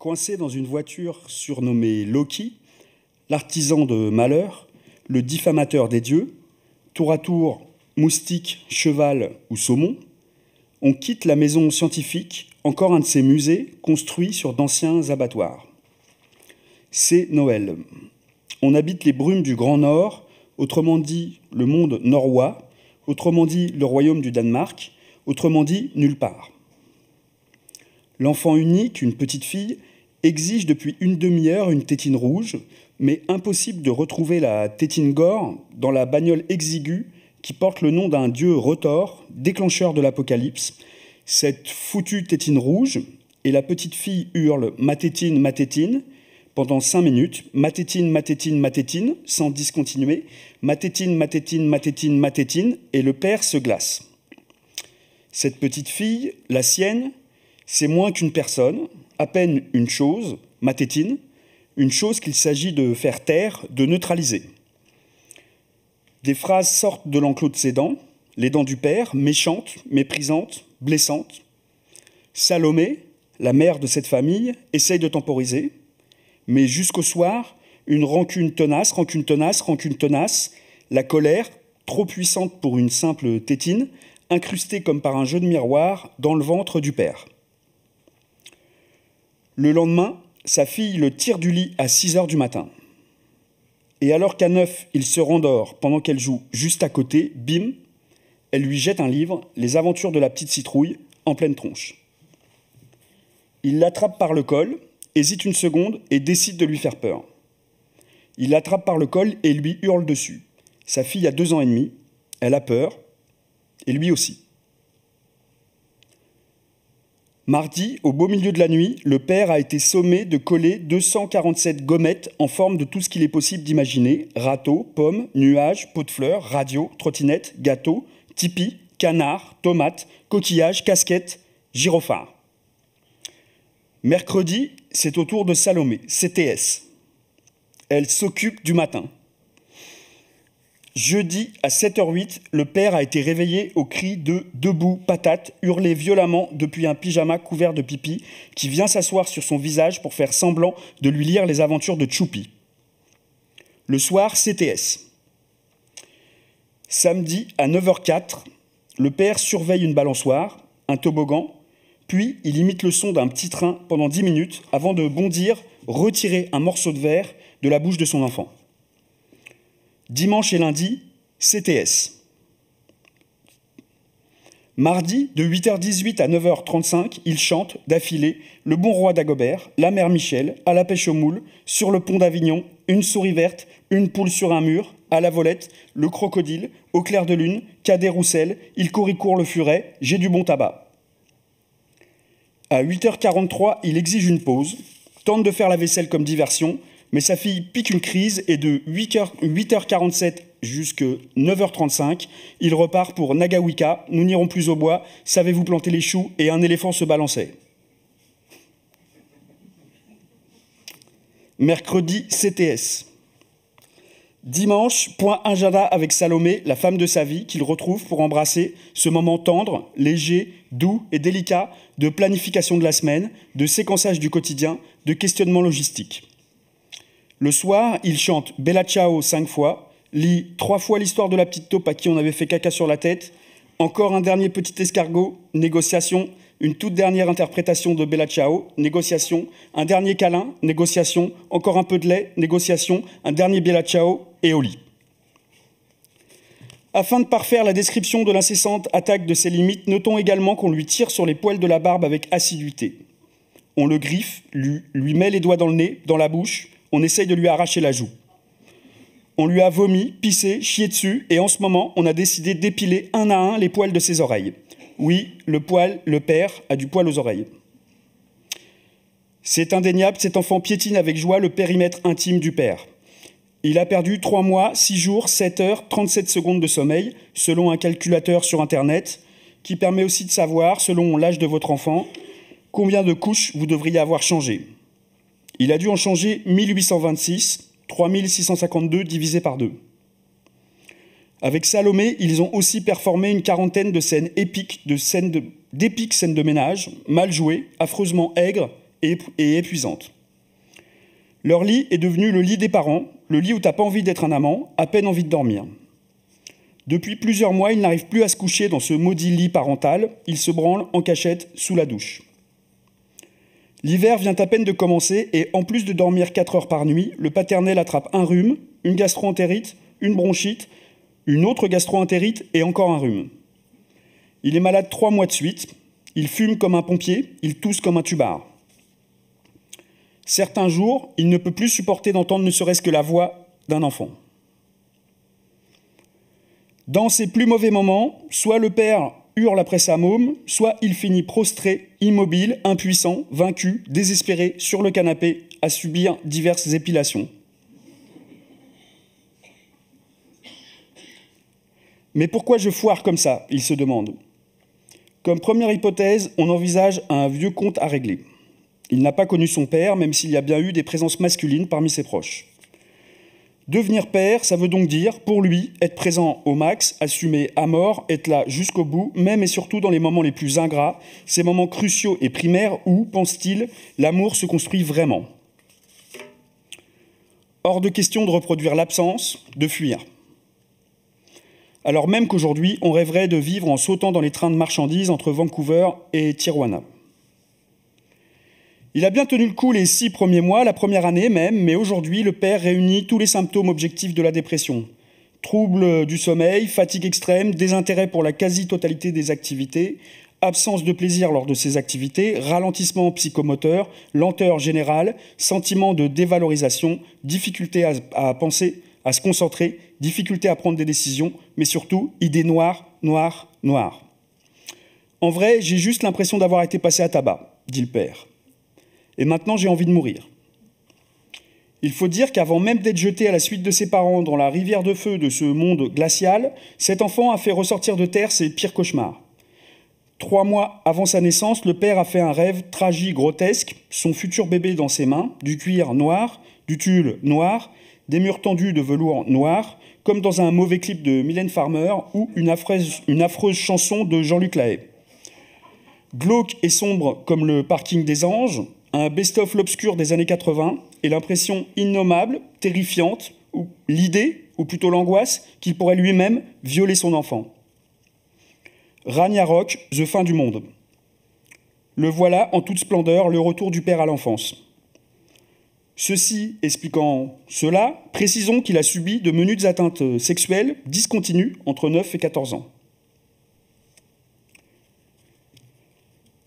Coincé dans une voiture surnommée Loki, l'artisan de malheur, le diffamateur des dieux, tour à tour moustique, cheval ou saumon, on quitte la maison scientifique, encore un de ces musées construits sur d'anciens abattoirs. C'est Noël. On habite les brumes du Grand Nord, autrement dit le monde norrois, autrement dit le royaume du Danemark, autrement dit nulle part. L'enfant unique, une petite fille, exige depuis une demi-heure une tétine rouge, mais impossible de retrouver la tétine gore dans la bagnole exiguë qui porte le nom d'un dieu Rotor, déclencheur de l'apocalypse. Cette foutue tétine rouge, et la petite fille hurle « ma tétine, ma tétine » pendant 5 minutes, « ma tétine, ma tétine, ma tétine » sans discontinuer, « ma tétine, ma tétine, ma tétine, ma tétine » et le père se glace. Cette petite fille, la sienne, c'est moins qu'une personne, à peine une chose, ma tétine, une chose qu'il s'agit de faire taire, de neutraliser. Des phrases sortent de l'enclos de ses dents, les dents du père, méchantes, méprisantes, blessantes. Salomé, la mère de cette famille, essaye de temporiser, mais jusqu'au soir, une rancune tenace, rancune tenace, rancune tenace, la colère, trop puissante pour une simple tétine, incrustée comme par un jeu de miroir dans le ventre du père. Le lendemain, sa fille le tire du lit à 6 heures du matin. Et alors qu'à 9, il se rendort pendant qu'elle joue juste à côté, bim, elle lui jette un livre, Les aventures de la petite citrouille, en pleine tronche. Il l'attrape par le col, hésite une seconde et décide de lui faire peur. Il l'attrape par le col et lui hurle dessus. Sa fille a 2 ans et demi, elle a peur, et lui aussi. Mardi, au beau milieu de la nuit, le père a été sommé de coller 247 gommettes en forme de tout ce qu'il est possible d'imaginer. Râteau, pommes, nuages, pots de fleurs, radio, trottinette, gâteau, tipi, canard, tomates, coquillages, casquettes, gyrophares. Mercredi, c'est au tour de Salomé, CTS. Elle s'occupe du matin. Jeudi, à 7h08, le père a été réveillé au cri de « debout, patate », hurlé violemment depuis un pyjama couvert de pipi, qui vient s'asseoir sur son visage pour faire semblant de lui lire les aventures de Tchoupi. Le soir, CTS. Samedi, à 9h04, le père surveille une balançoire, un toboggan, puis il imite le son d'un petit train pendant 10 minutes avant de bondir, retirer un morceau de verre de la bouche de son enfant. Dimanche et lundi, CTS. Mardi, de 8h18 à 9h35, il chante d'affilée Le bon roi d'Agobert, La mère Michel, À la pêche aux moules, Sur le pont d'Avignon, Une souris verte, Une poule sur un mur, À la volette, Le crocodile, Au clair de lune, Cadet Roussel, Il court le furet, J'ai du bon tabac. À 8h43, il exige une pause, tente de faire la vaisselle comme diversion, mais sa fille pique une crise et de 8h47 jusqu'à 9h35, il repart pour Nagawika, Nous n'irons plus au bois, Savez-vous planter les choux et Un éléphant se balançait. Mercredi, CTS. Dimanche, point agenda avec Salomé, la femme de sa vie, qu'il retrouve pour embrasser ce moment tendre, léger, doux et délicat de planification de la semaine, de séquençage du quotidien, de questionnement logistique. Le soir, il chante Bella Ciao 5 fois, lit 3 fois l'histoire de la petite taupe à qui on avait fait caca sur la tête, encore un dernier petit escargot, négociation, une toute dernière interprétation de Bella Ciao, négociation, un dernier câlin, négociation, encore un peu de lait, négociation, un dernier Bella Ciao et au lit. Afin de parfaire la description de l'incessante attaque de ses limites, notons également qu'on lui tire sur les poils de la barbe avec assiduité. On le griffe, lui met les doigts dans le nez, dans la bouche, on essaye de lui arracher la joue. On lui a vomi, pissé, chié dessus, et en ce moment, on a décidé d'épiler un à un les poils de ses oreilles. Oui, le père a du poil aux oreilles. C'est indéniable, cet enfant piétine avec joie le périmètre intime du père. Il a perdu 3 mois, 6 jours, 7 heures, 37 secondes de sommeil, selon un calculateur sur Internet, qui permet aussi de savoir, selon l'âge de votre enfant, combien de couches vous devriez avoir changé. Il a dû en changer 1826, 3652 divisé par 2. Avec Salomé, ils ont aussi performé une quarantaine de scènes épiques, d'épiques scènes de ménage, mal jouées, affreusement aigres et épuisante. Leur lit est devenu le lit des parents, le lit où t'as pas envie d'être un amant, à peine envie de dormir. Depuis plusieurs mois, ils n'arrivent plus à se coucher dans ce maudit lit parental, ils se branlent en cachette sous la douche. L'hiver vient à peine de commencer et en plus de dormir 4 heures par nuit, le paternel attrape un rhume, une gastro-entérite, une bronchite, une autre gastro-entérite et encore un rhume. Il est malade 3 mois de suite, il fume comme un pompier, il tousse comme un tubard. Certains jours, il ne peut plus supporter d'entendre ne serait-ce que la voix d'un enfant. Dans ses plus mauvais moments, soit le père hurle après sa môme, soit il finit prostré, immobile, impuissant, vaincu, désespéré, sur le canapé, à subir diverses épilations. Mais pourquoi je foire comme ça ? Il se demande. Comme première hypothèse, on envisage un vieux compte à régler. Il n'a pas connu son père, même s'il y a bien eu des présences masculines parmi ses proches. Devenir père, ça veut donc dire, pour lui, être présent au max, assumer à mort, être là jusqu'au bout, même et surtout dans les moments les plus ingrats, ces moments cruciaux et primaires où, pense-t-il, l'amour se construit vraiment. Hors de question de reproduire l'absence, de fuir. Alors même qu'aujourd'hui, on rêverait de vivre en sautant dans les trains de marchandises entre Vancouver et Tijuana. Il a bien tenu le coup les 6 premiers mois, la première année même, mais aujourd'hui, le père réunit tous les symptômes objectifs de la dépression. Troubles du sommeil, fatigue extrême, désintérêt pour la quasi-totalité des activités, absence de plaisir lors de ces activités, ralentissement psychomoteur, lenteur générale, sentiment de dévalorisation, difficulté à penser, à se concentrer, difficulté à prendre des décisions, mais surtout, idées noires, noires, noires. En vrai, j'ai juste l'impression d'avoir été passé à tabac, dit le père. Et maintenant, j'ai envie de mourir. Il faut dire qu'avant même d'être jeté à la suite de ses parents dans la rivière de feu de ce monde glacial, cet enfant a fait ressortir de terre ses pires cauchemars. 3 mois avant sa naissance, le père a fait un rêve tragique, grotesque, son futur bébé dans ses mains, du cuir noir, du tulle noir, des murs tendus de velours noir, comme dans un mauvais clip de Mylène Farmer ou une affreuse chanson de Jean-Luc Lahaye. Glauque et sombre comme le parking des anges, un best-of l'obscur des années 80 et l'impression innommable, terrifiante, ou l'idée, ou plutôt l'angoisse, qu'il pourrait lui-même violer son enfant. Ragnarok, the fin du monde. Le voilà en toute splendeur, le retour du père à l'enfance. Ceci expliquant cela, précisons qu'il a subi de menues atteintes sexuelles discontinues entre 9 et 14 ans.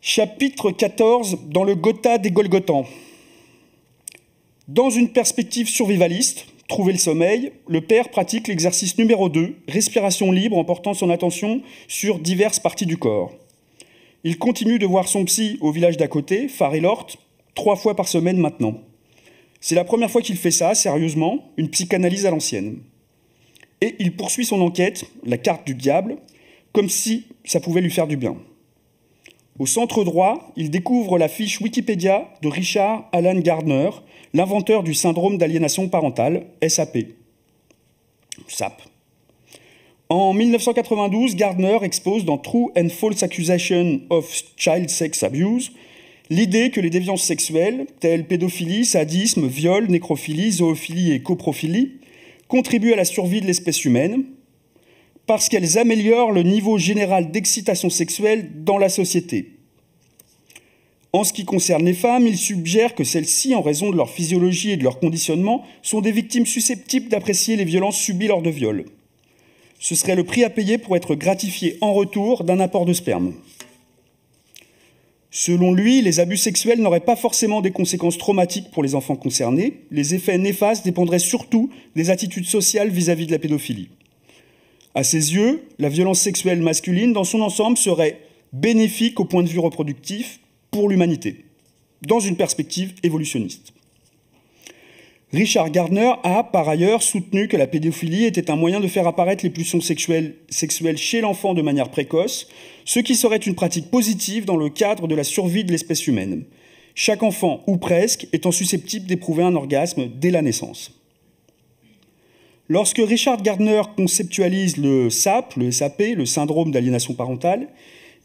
Chapitre 14, dans le Gotha des Golgothans. Dans une perspective survivaliste, trouver le sommeil, le père pratique l'exercice numéro 2, respiration libre en portant son attention sur diverses parties du corps. Il continue de voir son psy au village d'à côté, Farilort, 3 fois par semaine maintenant. C'est la première fois qu'il fait ça, sérieusement, une psychanalyse à l'ancienne. Et il poursuit son enquête, la carte du diable, comme si ça pouvait lui faire du bien. Au centre droit, il découvre la fiche Wikipédia de Richard Alan Gardner, l'inventeur du syndrome d'aliénation parentale, SAP. SAP. En 1992, Gardner expose dans True and False Accusation of Child Sex Abuse l'idée que les déviances sexuelles, telles pédophilie, sadisme, viol, nécrophilie, zoophilie et coprophilie, contribuent à la survie de l'espèce humaine, parce qu'elles améliorent le niveau général d'excitation sexuelle dans la société. En ce qui concerne les femmes, il suggère que celles-ci, en raison de leur physiologie et de leur conditionnement, sont des victimes susceptibles d'apprécier les violences subies lors de viols. Ce serait le prix à payer pour être gratifié en retour d'un apport de sperme. Selon lui, les abus sexuels n'auraient pas forcément des conséquences traumatiques pour les enfants concernés. Les effets néfastes dépendraient surtout des attitudes sociales vis-à-vis de la pédophilie. À ses yeux, la violence sexuelle masculine, dans son ensemble, serait bénéfique au point de vue reproductif pour l'humanité, dans une perspective évolutionniste. Richard Gardner a, par ailleurs, soutenu que la pédophilie était un moyen de faire apparaître les pulsions sexuelles chez l'enfant de manière précoce, ce qui serait une pratique positive dans le cadre de la survie de l'espèce humaine, chaque enfant, ou presque, étant susceptible d'éprouver un orgasme dès la naissance. Lorsque Richard Gardner conceptualise le SAP, le syndrome d'aliénation parentale,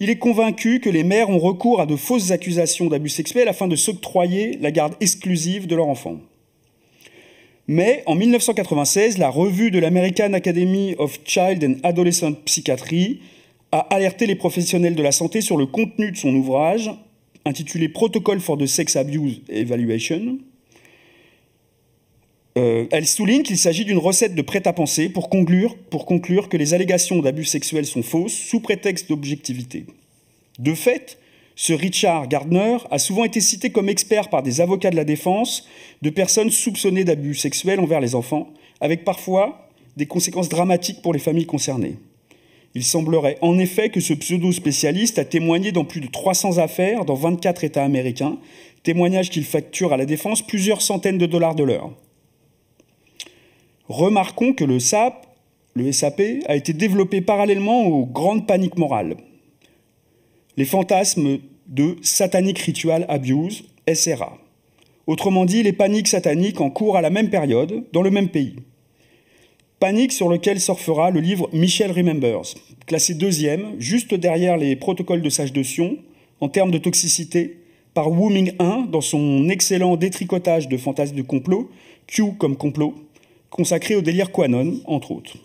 il est convaincu que les mères ont recours à de fausses accusations d'abus sexuels afin de s'octroyer la garde exclusive de leur enfant. Mais en 1996, la revue de l'American Academy of Child and Adolescent Psychiatry a alerté les professionnels de la santé sur le contenu de son ouvrage, intitulé Protocol for the Sex Abuse Evaluation. Elle souligne qu'il s'agit d'une recette de prêt-à-penser pour conclure que les allégations d'abus sexuels sont fausses sous prétexte d'objectivité. De fait, ce Richard Gardner a souvent été cité comme expert par des avocats de la défense de personnes soupçonnées d'abus sexuels envers les enfants, avec parfois des conséquences dramatiques pour les familles concernées. Il semblerait en effet que ce pseudo-spécialiste a témoigné dans plus de 300 affaires dans 24 États américains, témoignages qu'il facture à la défense plusieurs centaines de dollars de l'heure. Remarquons que le SAP a été développé parallèlement aux grandes paniques morales. Les fantasmes de Satanic Ritual Abuse, SRA. Autrement dit, les paniques sataniques en cours à la même période, dans le même pays. Panique sur lequel surfera le livre Michelle Remembers, classé 2e, juste derrière les protocoles de Sage de Sion, en termes de toxicité, par Wu Ming 1 dans son excellent détricotage de fantasmes de complot, Q comme complot, consacré au délire QAnon, entre autres.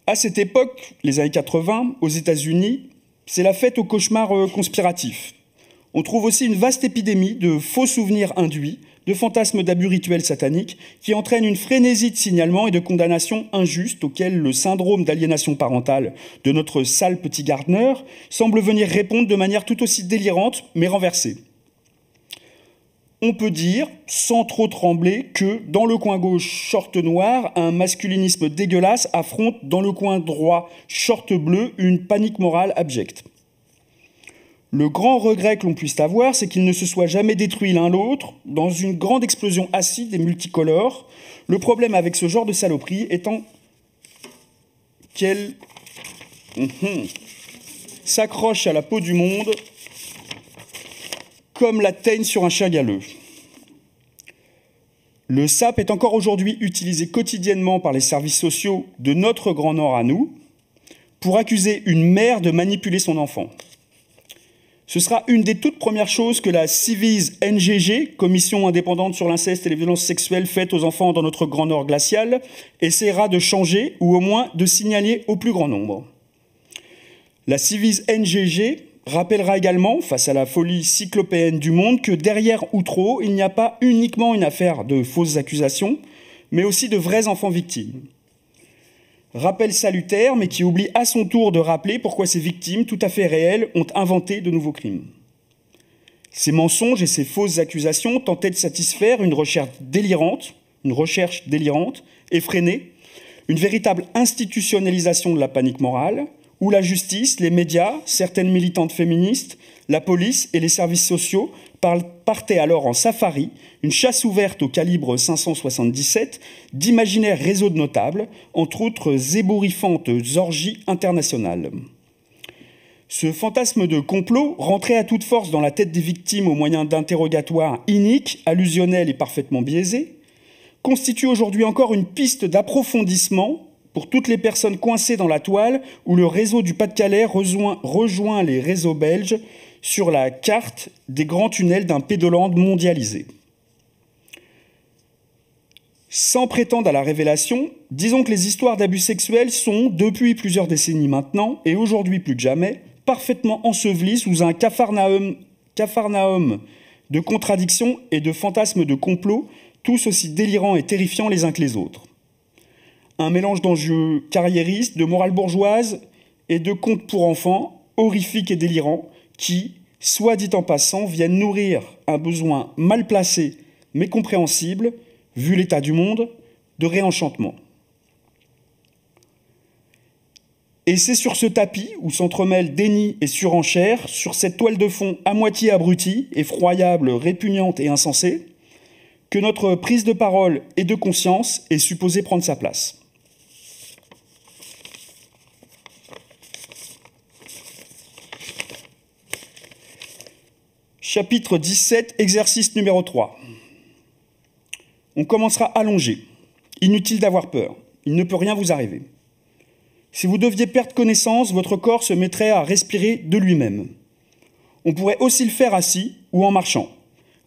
À cette époque, les années 80, aux États-Unis, c'est la fête aux cauchemars conspiratifs. On trouve aussi une vaste épidémie de faux souvenirs induits, de fantasmes d'abus rituels sataniques, qui entraînent une frénésie de signalements et de condamnations injustes auxquelles le syndrome d'aliénation parentale de notre sale petit Gardner semble venir répondre de manière tout aussi délirante, mais renversée. On peut dire, sans trop trembler, que dans le coin gauche, short noir, un masculinisme dégueulasse affronte dans le coin droit, short bleu, une panique morale abjecte. Le grand regret que l'on puisse avoir, c'est qu'ils ne se soient jamais détruits l'un l'autre dans une grande explosion acide et multicolore. Le problème avec ce genre de saloperie étant qu'elle s'accroche à la peau du monde comme la teigne sur un chien galeux. Le SAP est encore aujourd'hui utilisé quotidiennement par les services sociaux de notre Grand Nord à nous pour accuser une mère de manipuler son enfant. Ce sera une des toutes premières choses que la Civis NGG, Commission indépendante sur l'inceste et les violences sexuelles faites aux enfants dans notre Grand Nord glacial, essaiera de changer ou au moins de signaler au plus grand nombre. La Civis NGG rappellera également, face à la folie cyclopéenne du monde, que derrière Outreau, il n'y a pas uniquement une affaire de fausses accusations, mais aussi de vrais enfants victimes. Rappel salutaire, mais qui oublie à son tour de rappeler pourquoi ces victimes, tout à fait réelles, ont inventé de nouveaux crimes. Ces mensonges et ces fausses accusations tentaient de satisfaire une recherche délirante, effrénée, une véritable institutionnalisation de la panique morale, où la justice, les médias, certaines militantes féministes, la police et les services sociaux partaient alors en safari, une chasse ouverte au calibre 577, d'imaginaires réseaux de notables, entre autres ébouriffantes orgies internationales. Ce fantasme de complot, rentré à toute force dans la tête des victimes au moyen d'interrogatoires iniques, allusionnels et parfaitement biaisés, constitue aujourd'hui encore une piste d'approfondissement pour toutes les personnes coincées dans la toile où le réseau du Pas-de-Calais rejoint les réseaux belges sur la carte des grands tunnels d'un pédoland mondialisé. Sans prétendre à la révélation, disons que les histoires d'abus sexuels sont, depuis plusieurs décennies maintenant, et aujourd'hui plus que jamais, parfaitement ensevelies sous un capharnaüm de contradictions et de fantasmes de complot, tous aussi délirants et terrifiants les uns que les autres. Un mélange d'enjeux carriéristes, de morale bourgeoise et de contes pour enfants, horrifiques et délirants, qui, soit dit en passant, viennent nourrir un besoin mal placé mais compréhensible, vu l'état du monde, de réenchantement. Et c'est sur ce tapis où s'entremêlent déni et surenchère, sur cette toile de fond à moitié abrutie, effroyable, répugnante et insensée, que notre prise de parole et de conscience est supposée prendre sa place. Chapitre 17, exercice numéro 3. On commencera allongé. Inutile d'avoir peur. Il ne peut rien vous arriver. Si vous deviez perdre connaissance, votre corps se mettrait à respirer de lui-même. On pourrait aussi le faire assis ou en marchant.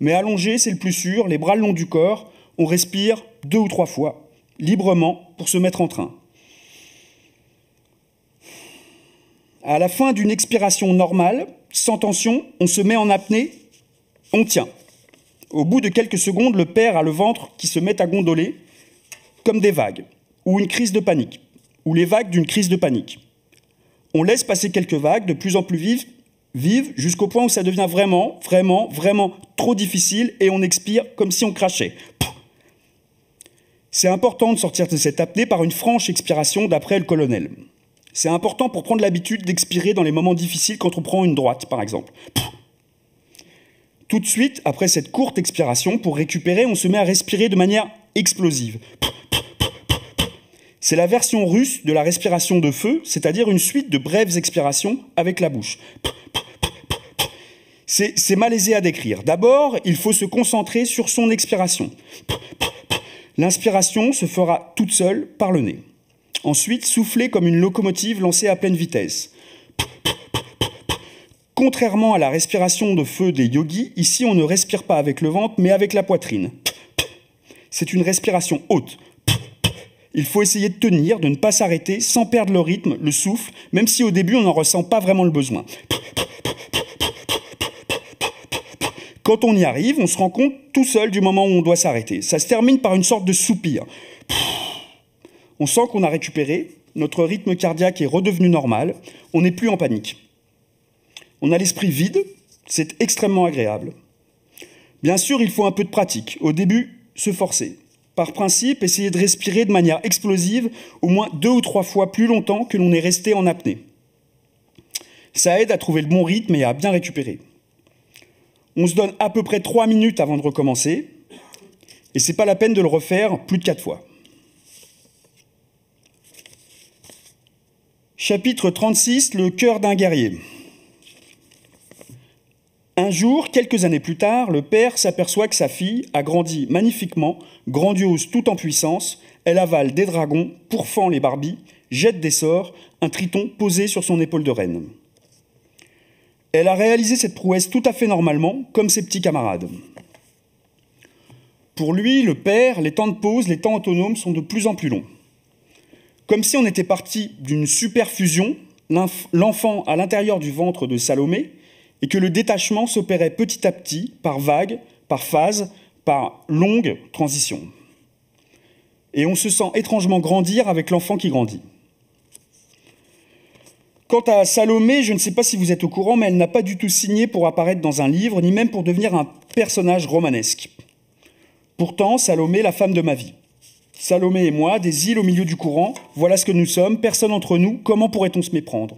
Mais allongé, c'est le plus sûr, les bras le long du corps, on respire 2 ou 3 fois, librement, pour se mettre en train. À la fin d'une expiration normale, sans tension, on se met en apnée, on tient. Au bout de quelques secondes, le père a le ventre qui se met à gondoler, comme des vagues, ou une crise de panique, ou les vagues d'une crise de panique. On laisse passer quelques vagues de plus en plus vives, jusqu'au point où ça devient vraiment trop difficile et on expire comme si on crachait. C'est important de sortir de cette apnée par une franche expiration d'après le colonel. C'est important pour prendre l'habitude d'expirer dans les moments difficiles quand on prend une droite, par exemple. Tout de suite, après cette courte expiration, pour récupérer, on se met à respirer de manière explosive. C'est la version russe de la respiration de feu, c'est-à-dire une suite de brèves expirations avec la bouche. C'est malaisé à décrire. D'abord, il faut se concentrer sur son expiration. L'inspiration se fera toute seule par le nez. Ensuite, souffler comme une locomotive lancée à pleine vitesse. Contrairement à la respiration de feu des yogis, ici on ne respire pas avec le ventre, mais avec la poitrine. C'est une respiration haute. Il faut essayer de tenir, de ne pas s'arrêter, sans perdre le rythme, le souffle, même si au début on n'en ressent pas vraiment le besoin. Quand on y arrive, on se rend compte tout seul du moment où on doit s'arrêter. Ça se termine par une sorte de soupir. On sent qu'on a récupéré, notre rythme cardiaque est redevenu normal, on n'est plus en panique. On a l'esprit vide, c'est extrêmement agréable. Bien sûr, il faut un peu de pratique. Au début, se forcer. Par principe, essayer de respirer de manière explosive au moins 2 ou 3 fois plus longtemps que l'on est resté en apnée. Ça aide à trouver le bon rythme et à bien récupérer. On se donne à peu près 3 minutes avant de recommencer, et c'est pas la peine de le refaire plus de 4 fois. Chapitre 36, le cœur d'un guerrier. Un jour, quelques années plus tard, le père s'aperçoit que sa fille a grandi magnifiquement, grandiose tout en puissance, elle avale des dragons, pourfend les Barbies, jette des sorts, un triton posé sur son épaule de reine. Elle a réalisé cette prouesse tout à fait normalement, comme ses petits camarades. Pour lui, le père, les temps de pause, les temps autonomes sont de plus en plus longs. Comme si on était parti d'une superfusion, l'enfant à l'intérieur du ventre de Salomé, et que le détachement s'opérait petit à petit, par vagues, par phases, par longues transitions. Et on se sent étrangement grandir avec l'enfant qui grandit. Quant à Salomé, je ne sais pas si vous êtes au courant, mais elle n'a pas du tout signé pour apparaître dans un livre, ni même pour devenir un personnage romanesque. Pourtant, Salomé, la femme de ma vie. Salomé et moi, des îles au milieu du courant, voilà ce que nous sommes, personne entre nous, comment pourrait-on se méprendre ?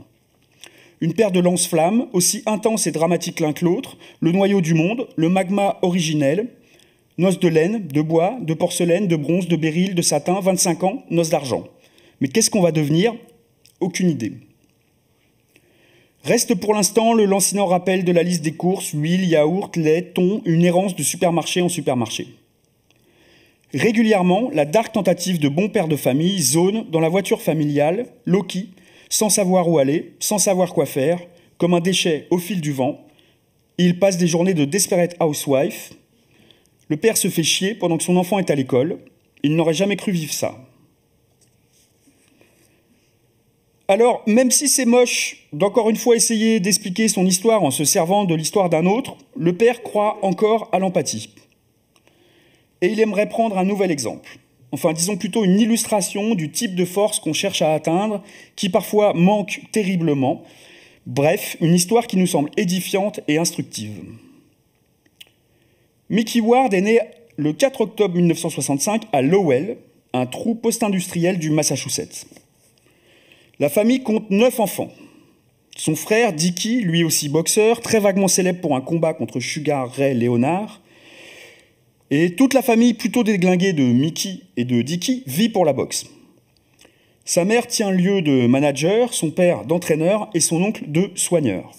Une paire de lance-flammes, aussi intense et dramatique l'un que l'autre, le noyau du monde, le magma originel, noces de laine, de bois, de porcelaine, de bronze, de béryl, de satin, 25 ans, noces d'argent. Mais qu'est-ce qu'on va devenir ? Aucune idée. Reste pour l'instant le lancinant rappel de la liste des courses, huile, yaourt, lait, thon, une errance de supermarché en supermarché. Régulièrement, la dark tentative de bon père de famille zone dans la voiture familiale, Loki, sans savoir où aller, sans savoir quoi faire, comme un déchet au fil du vent. Il passe des journées de desperate housewife. Le père se fait chier pendant que son enfant est à l'école. Il n'aurait jamais cru vivre ça. Alors, même si c'est moche d'encore une fois essayer d'expliquer son histoire en se servant de l'histoire d'un autre, le père croit encore à l'empathie. Et il aimerait prendre un nouvel exemple. Enfin, disons plutôt une illustration du type de force qu'on cherche à atteindre, qui parfois manque terriblement. Bref, une histoire qui nous semble édifiante et instructive. Mickey Ward est né le 4 octobre 1965 à Lowell, un trou post-industriel du Massachusetts. La famille compte 9 enfants. Son frère, Dickie, lui aussi boxeur, très vaguement célèbre pour un combat contre Sugar Ray Leonard. Et toute la famille plutôt déglinguée de Mickey et de Dickie vit pour la boxe. Sa mère tient lieu de manager, son père d'entraîneur et son oncle de soigneur.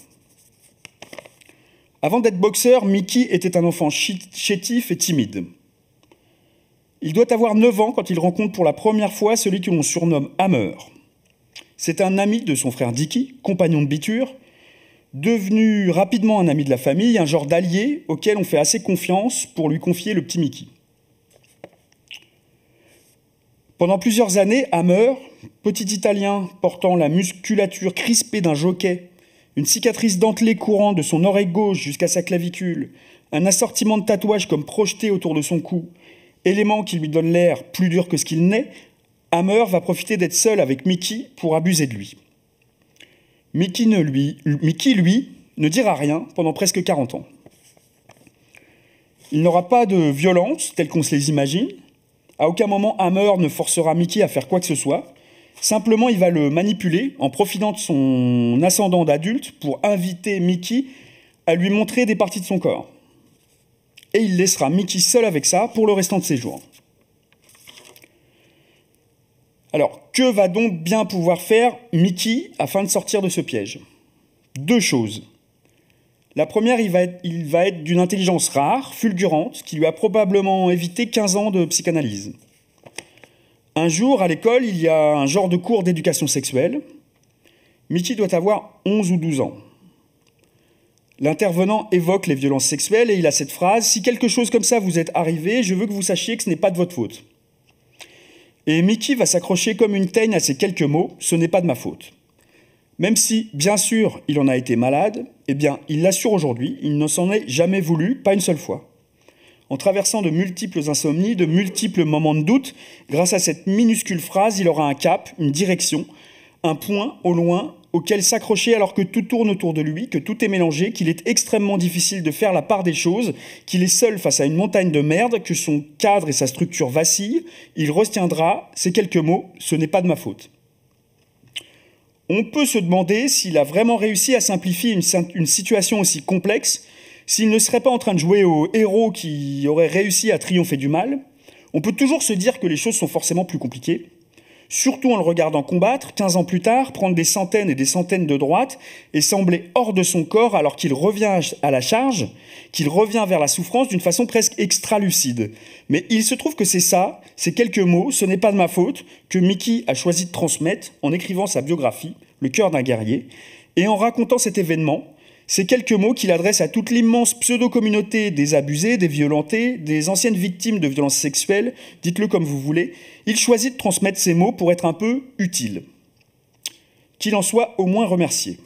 Avant d'être boxeur, Mickey était un enfant chétif et timide. Il doit avoir 9 ans quand il rencontre pour la première fois celui que l'on surnomme Hammer. C'est un ami de son frère Dicky, compagnon de biture, devenu rapidement un ami de la famille, un genre d'allié auquel on fait assez confiance pour lui confier le petit Mickey. Pendant plusieurs années, Hammer, petit Italien portant la musculature crispée d'un jockey, une cicatrice dentelée courant de son oreille gauche jusqu'à sa clavicule, un assortiment de tatouages comme projetés autour de son cou, élément qui lui donne l'air plus dur que ce qu'il n'est, Hammer va profiter d'être seul avec Mickey pour abuser de lui. Mickey, lui, ne dira rien pendant presque 40 ans. Il n'aura pas de violence telle qu'on se les imagine. À aucun moment, Hammer ne forcera Mickey à faire quoi que ce soit. Simplement, il va le manipuler en profitant de son ascendant d'adulte pour inviter Mickey à lui montrer des parties de son corps. Et il laissera Mickey seul avec ça pour le restant de ses jours. Alors, que va donc bien pouvoir faire Mickey afin de sortir de ce piège ? 2 choses. La première, il va être d'une intelligence rare, fulgurante, qui lui a probablement évité 15 ans de psychanalyse. Un jour, à l'école, il y a un genre de cours d'éducation sexuelle. Mickey doit avoir 11 ou 12 ans. L'intervenant évoque les violences sexuelles et il a cette phrase « Si quelque chose comme ça vous est arrivé, je veux que vous sachiez que ce n'est pas de votre faute. » Et Mickey va s'accrocher comme une teigne à ces quelques mots « Ce n'est pas de ma faute ». Même si, bien sûr, il en a été malade, eh bien, il l'assure aujourd'hui, il ne s'en est jamais voulu, pas une seule fois. En traversant de multiples insomnies, de multiples moments de doute, grâce à cette minuscule phrase, il aura un cap, une direction, un point au loin auquel s'accrocher alors que tout tourne autour de lui, que tout est mélangé, qu'il est extrêmement difficile de faire la part des choses, qu'il est seul face à une montagne de merde, que son cadre et sa structure vacillent. Il retiendra ces quelques mots « Ce n'est pas de ma faute ». On peut se demander s'il a vraiment réussi à simplifier une situation aussi complexe, s'il ne serait pas en train de jouer au héros qui aurait réussi à triompher du mal. On peut toujours se dire que les choses sont forcément plus compliquées, surtout en le regardant combattre, 15 ans plus tard, prendre des centaines et des centaines de droites et sembler hors de son corps alors qu'il revient à la charge, qu'il revient vers la souffrance d'une façon presque extra-lucide. Mais il se trouve que c'est ça, ces quelques mots, ce n'est pas de ma faute, que Mickey a choisi de transmettre en écrivant sa biographie, Le cœur d'un guerrier, et en racontant cet événement, ces quelques mots qu'il adresse à toute l'immense pseudo-communauté des abusés, des violentés, des anciennes victimes de violences sexuelles, dites-le comme vous voulez, il choisit de transmettre ces mots pour être un peu utile. Qu'il en soit au moins remercié.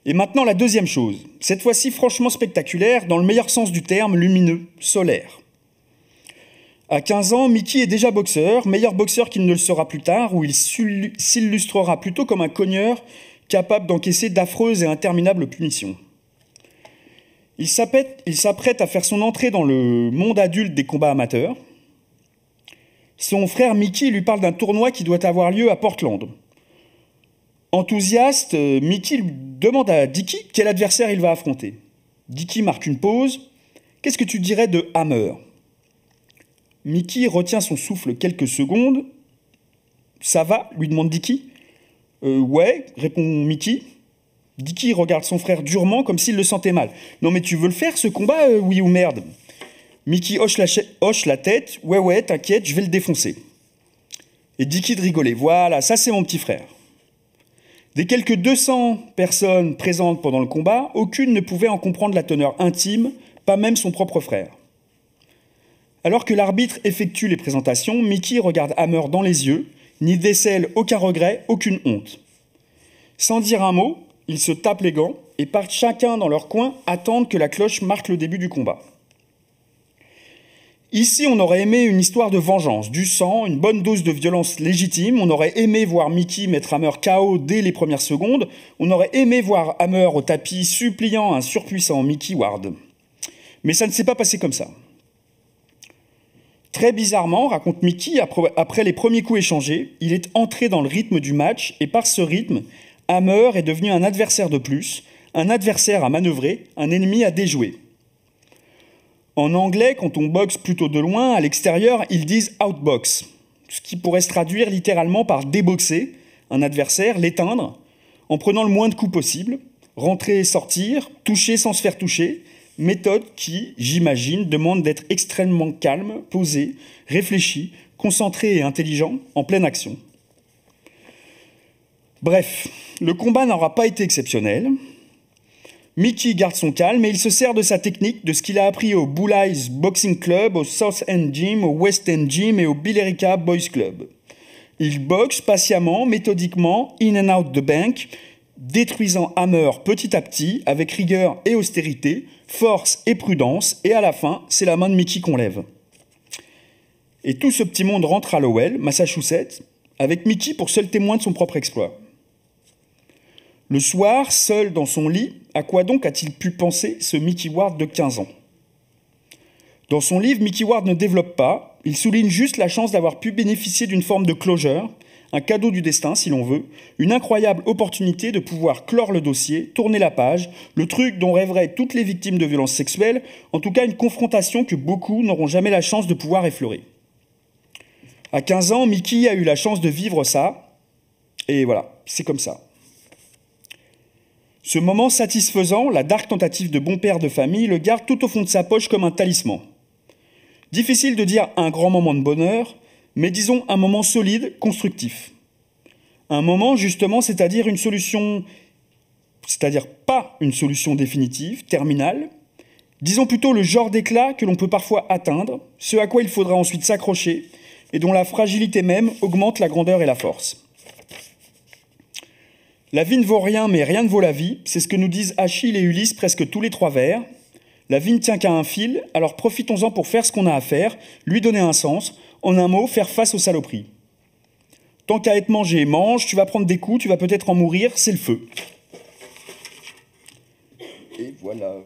Et maintenant la deuxième chose, cette fois-ci franchement spectaculaire, dans le meilleur sens du terme, lumineux, solaire. À 15 ans, Mickey est déjà boxeur, meilleur boxeur qu'il ne le sera plus tard, où il s'illustrera plutôt comme un cogneur capable d'encaisser d'affreuses et interminables punitions. Il s'apprête à faire son entrée dans le monde adulte des combats amateurs. Son frère Mickey lui parle d'un tournoi qui doit avoir lieu à Portland. Enthousiaste, Mickey lui demande à Dicky quel adversaire il va affronter. Dicky marque une pause. « Qu'est-ce que tu dirais de Hammer ?» Mickey retient son souffle quelques secondes. « Ça va ?» lui demande Dicky. Ouais, répond Mickey. Dicky regarde son frère durement comme s'il le sentait mal. Non mais tu veux le faire ce combat, oui ou merde ? Mickey hoche la tête. Ouais, t'inquiète, je vais le défoncer. Et Dicky de rigoler. Voilà, ça c'est mon petit frère. Des quelques 200 personnes présentes pendant le combat, aucune ne pouvait en comprendre la teneur intime, pas même son propre frère. Alors que l'arbitre effectue les présentations, Mickey regarde Hammer dans les yeux, n'y décèle aucun regret, aucune honte. Sans dire un mot, ils se tapent les gants et partent chacun dans leur coin attendre que la cloche marque le début du combat. Ici, on aurait aimé une histoire de vengeance, du sang, une bonne dose de violence légitime. On aurait aimé voir Mickey mettre Hammer KO dès les premières secondes. On aurait aimé voir Hammer au tapis suppliant un surpuissant Mickey Ward. Mais ça ne s'est pas passé comme ça. Très bizarrement, raconte Mickey, après les premiers coups échangés, il est entré dans le rythme du match et par ce rythme, Hammer est devenu un adversaire de plus, un adversaire à manœuvrer, un ennemi à déjouer. En anglais, quand on boxe plutôt de loin, à l'extérieur, ils disent « outbox », ce qui pourrait se traduire littéralement par « déboxer », un adversaire, l'éteindre, en prenant le moins de coups possible, rentrer et sortir, toucher sans se faire toucher, méthode qui, j'imagine, demande d'être extrêmement calme, posé, réfléchi, concentré et intelligent, en pleine action. Bref, le combat n'aura pas été exceptionnel. Mickey garde son calme et il se sert de sa technique, de ce qu'il a appris au Bull Eyes Boxing Club, au South End Gym, au West End Gym et au Billerica Boys Club. Il boxe patiemment, méthodiquement, in and out the bank, détruisant Hammer petit à petit, avec rigueur et austérité, force et prudence, et à la fin, c'est la main de Mickey qu'on lève. Et tout ce petit monde rentre à Lowell, Massachusetts, avec Mickey pour seul témoin de son propre exploit. Le soir, seul dans son lit, à quoi donc a-t-il pu penser ce Mickey Ward de 15 ans ? Dans son livre, Mickey Ward ne développe pas, il souligne juste la chance d'avoir pu bénéficier d'une forme de closure, un cadeau du destin si l'on veut, une incroyable opportunité de pouvoir clore le dossier, tourner la page, le truc dont rêveraient toutes les victimes de violences sexuelles, en tout cas une confrontation que beaucoup n'auront jamais la chance de pouvoir effleurer. À 15 ans, Mickey a eu la chance de vivre ça, et voilà, c'est comme ça. Ce moment satisfaisant, la dark tentative de bon père de famille, le garde tout au fond de sa poche comme un talisman. Difficile de dire un grand moment de bonheur, mais disons un moment solide, constructif. Un moment, justement, c'est-à-dire une solution, c'est-à-dire pas une solution définitive, terminale, disons plutôt le genre d'éclat que l'on peut parfois atteindre, ce à quoi il faudra ensuite s'accrocher, et dont la fragilité même augmente la grandeur et la force. La vie ne vaut rien, mais rien ne vaut la vie, c'est ce que nous disent Achille et Ulysse presque tous les 3 vers. La vie ne tient qu'à un fil, alors profitons-en pour faire ce qu'on a à faire, lui donner un sens, en un mot, faire face aux saloperies. Tant qu'à être mangé, mange, tu vas prendre des coups, tu vas peut-être en mourir, c'est le feu. Et voilà.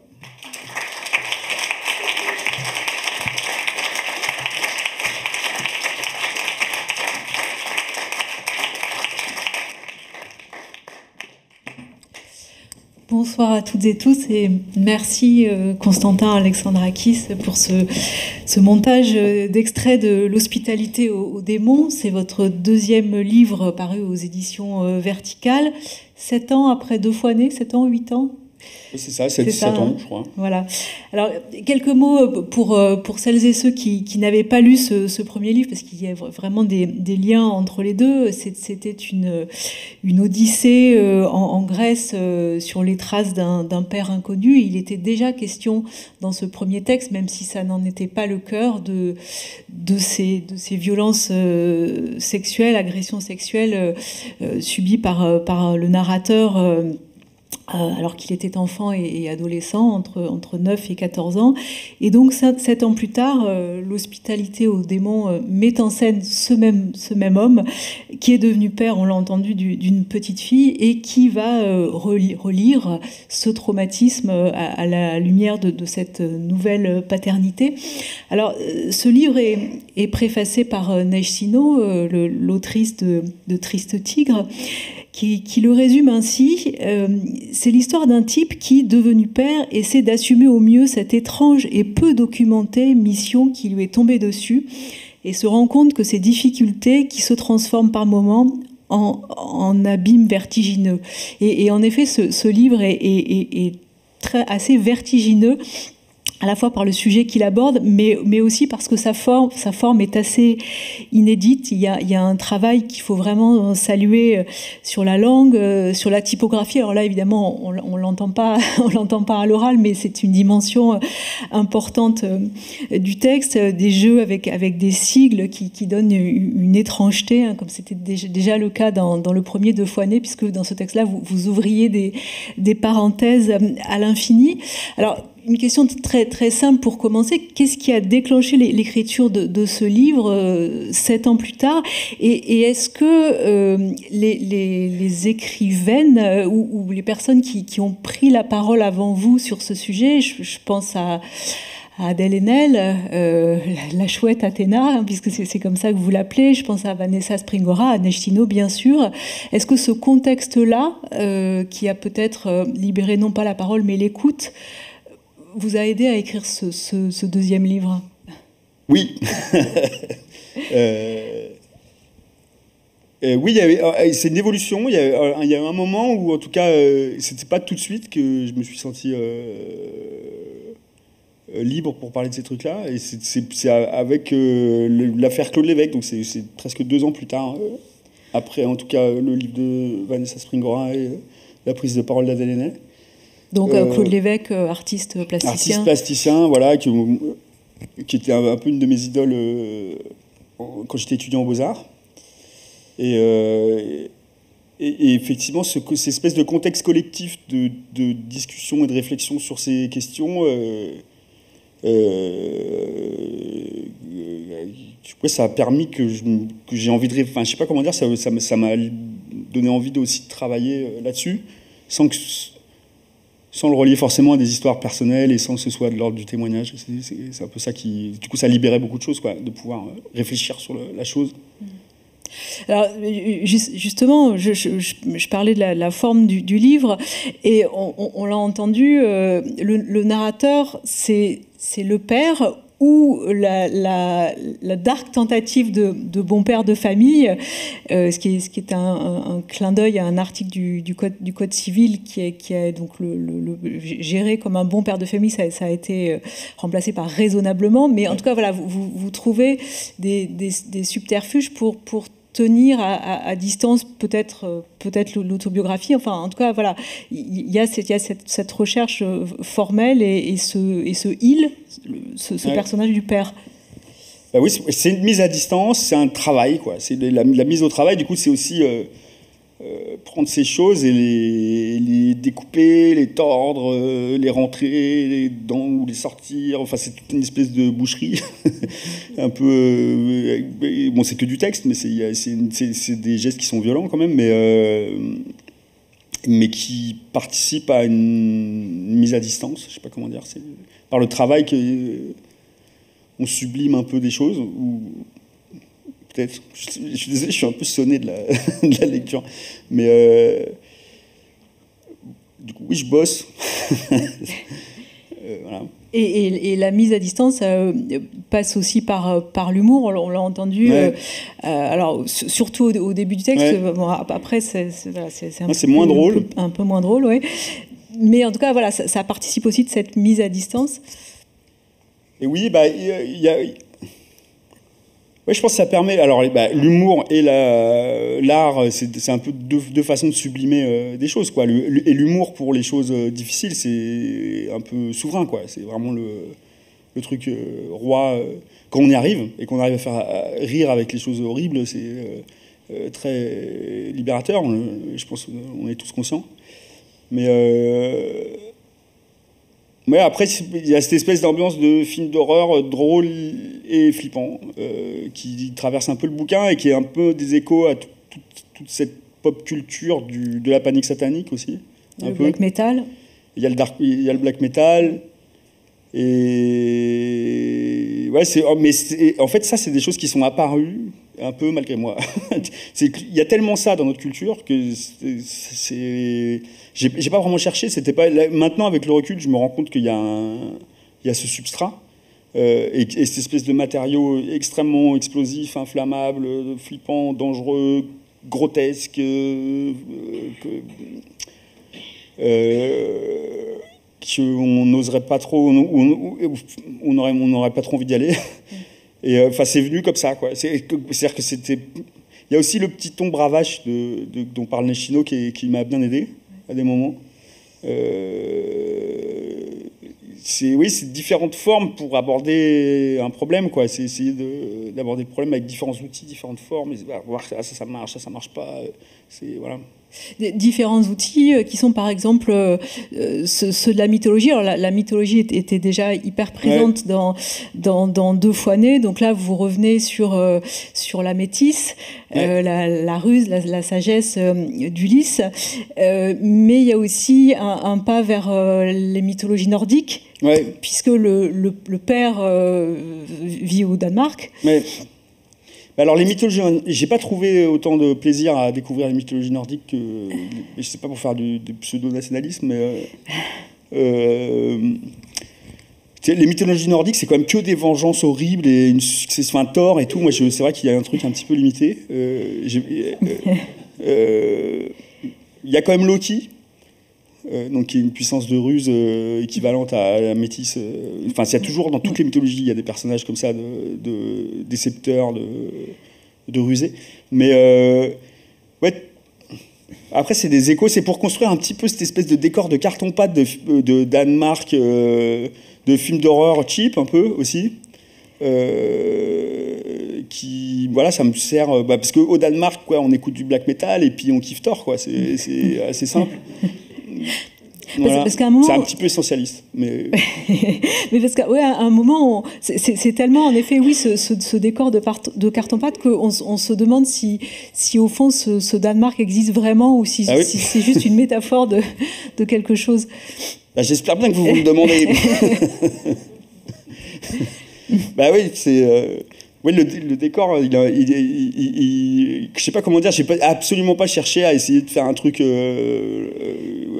Bonsoir à toutes et tous et merci Constantin Alexandrakis pour ce montage d'extraits de l'hospitalité aux démons. C'est votre 2e livre paru aux éditions Verticales. 7 ans après 2 fois né, 7 ans, 8 ans ? C'est ça, 7 ans, je crois. Voilà. Alors, quelques mots pour celles et ceux qui n'avaient pas lu ce premier livre, parce qu'il y a vraiment des liens entre les deux. C'était une odyssée en Grèce sur les traces d'un père inconnu. Il était déjà question dans ce premier texte, même si ça n'en était pas le cœur, de ces violences sexuelles, agressions sexuelles subies par le narrateur alors qu'il était enfant et adolescent, entre 9 et 14 ans. Et donc, 7 ans plus tard, l'hospitalité aux démons met en scène ce même homme qui est devenu père, on l'a entendu, d'une petite fille et qui va relire ce traumatisme à la lumière de cette nouvelle paternité. Alors, ce livre est préfacé par Neige Sino, l'autrice de Triste Tigre, qui le résume ainsi. C'est l'histoire d'un type qui, devenu père, essaie d'assumer au mieux cette étrange et peu documentée mission qui lui est tombée dessus et se rend compte que ces difficultés qui se transforment par moments en abîme vertigineux. Et en effet, ce livre est assez vertigineux, à la fois par le sujet qu'il aborde, mais aussi parce que sa forme est assez inédite. Il y a un travail qu'il faut vraiment saluer sur la langue, sur la typographie. Alors là, évidemment, on l'entend pas à l'oral, mais c'est une dimension importante du texte, des jeux avec des sigles qui donnent une étrangeté, comme c'était déjà le cas dans le premier 2 fois né, puisque dans ce texte-là, vous ouvriez des parenthèses à l'infini. Alors, une question très, très simple pour commencer. Qu'est-ce qui a déclenché l'écriture de ce livre 7 ans plus tard ? Et est-ce que les écrivaines ou les personnes qui ont pris la parole avant vous sur ce sujet, je pense à Adèle Haenel, la chouette Athéna, puisque c'est comme ça que vous l'appelez. Je pense à Vanessa Springora, à Neige Sino, bien sûr. Est-ce que ce contexte-là, qui a peut-être libéré non pas la parole, mais l'écoute, vous a aidé à écrire ce 2e livre ? Oui. Oui, c'est une évolution. Il y a eu un moment où, en tout cas, c'était pas tout de suite que je me suis senti libre pour parler de ces trucs-là. Et c'est avec l'affaire Claude Lévesque, donc c'est presque 2 ans plus tard, après en tout cas le livre de Vanessa Springora et la prise de parole d'Adèle Haenel. Donc Claude Lévesque, artiste plasticien. Artiste plasticien, voilà, qui était un peu une de mes idoles quand j'étais étudiant aux Beaux-Arts. Et effectivement, cette espèce de contexte collectif de discussion et de réflexion sur ces questions, ça a permis que j'ai envie de... Enfin, je sais pas comment dire, ça m'a donné envie aussi de travailler là-dessus, sans le relier forcément à des histoires personnelles et sans que ce soit de l'ordre du témoignage. C'est un peu ça qui... Du coup, ça libérait beaucoup de choses, quoi, de pouvoir réfléchir sur la chose. Alors, justement, je parlais de la forme du livre, et on l'a entendu, le narrateur, c'est le père ou la dark tentative de bon père de famille, ce qui est un clin d'œil à un article du code civil qui est donc géré comme un bon père de famille. Ça a été remplacé par raisonnablement, mais en tout cas, voilà, vous trouvez des subterfuges pour tenir à distance peut-être l'autobiographie. Enfin, en tout cas, voilà, il y a cette recherche formelle et ce personnage du père. Bah oui, c'est une mise à distance, c'est un travail, quoi. C'est la mise au travail. Du coup, c'est aussi prendre ces choses et les découper, les tordre, les rentrer ou les sortir. Enfin, c'est toute une espèce de boucherie. Un peu... bon, c'est que du texte, mais c'est des gestes qui sont violents quand même, mais qui participent à une mise à distance. Je sais pas comment dire. C'est par le travail on sublime un peu des choses, ou... Peut-être. Je suis désolé, je suis un peu sonné de la lecture. Mais du coup, oui, je bosse. Voilà. Et la mise à distance passe aussi par l'humour, on l'a entendu. Ouais. Alors, surtout au début du texte. Ouais. Bon, après, c'est moins drôle. Un peu moins drôle, oui. Mais en tout cas, voilà, ça participe aussi de cette mise à distance. Et oui, oui, je pense que ça permet... Alors, l'humour et l'art, c'est un peu deux façons de sublimer des choses, quoi. Et l'humour, pour les choses difficiles, c'est un peu souverain, quoi. C'est vraiment le truc roi. Quand on y arrive, et qu'on arrive à faire rire avec les choses horribles, c'est très libérateur. Je pense qu'on est tous conscients. Mais après, il y a cette espèce d'ambiance de film d'horreur drôle et flippant qui traverse un peu le bouquin et qui est un peu des échos à toute cette pop culture de la panique satanique aussi. Le black metal. Il y a le black metal. Et ouais, en fait, ça, c'est des choses qui sont apparues un peu malgré moi. Il y a tellement ça dans notre culture que j'ai pas vraiment cherché. C'était pas maintenant, avec le recul, je me rends compte qu'il y a ce substrat et cette espèce de matériau extrêmement explosif, inflammable, flippant, dangereux, grotesque, qu'on n'oserait pas trop, on n'aurait pas trop envie d'y aller. Et enfin, c'est venu comme ça, quoi. C'est-à-dire que c'était... Il y a aussi le petit ton bravache dont parle Nechino qui m'a bien aidé à des moments. C'est différentes formes pour aborder un problème, quoi. C'est essayer d'aborder le problème avec différents outils, différentes formes, et voir ça marche, ça marche pas. Voilà. Différents outils qui sont par exemple ceux de la mythologie. Alors la mythologie était déjà hyper présente dans Deux fois né. Donc là vous revenez sur la métisse, la ruse, la sagesse d'Ulysse. Mais il y a aussi un pas vers les mythologies nordiques, puisque le père vit au Danemark. Alors les mythologies, j'ai pas trouvé autant de plaisir à découvrir les mythologies nordiques que, je sais pas, pour faire du pseudo-nationalisme, mais les mythologies nordiques, c'est quand même que des vengeances horribles et une succession à tort et tout. Moi, c'est vrai qu'il y a un truc un petit peu limité. Il y a quand même Loki. Donc qui est une puissance de ruse équivalente à la métisse. Enfin, il y a toujours dans toutes les mythologies, il y a des personnages comme ça, de décepteurs, de rusés. Mais Ouais. Après, c'est des échos, c'est pour construire un petit peu cette espèce de décor de carton-pâte de Danemark, de films d'horreur cheap un peu aussi. Qui, voilà, ça me sert, parce qu'au Danemark, quoi, on écoute du black metal et puis on kiffe Thor, quoi. C'est assez simple. Voilà. Parce qu'à un moment, c'est un petit peu essentialiste, mais parce qu'à un moment, c'est tellement, en effet, oui, ce décor de carton-pâte qu'on se demande si au fond ce Danemark existe vraiment ou si c'est juste une métaphore de quelque chose. Bah, j'espère bien que vous le demandez. Bah oui, c'est oui, le décor, je sais pas comment dire, j'ai absolument pas cherché à essayer de faire un truc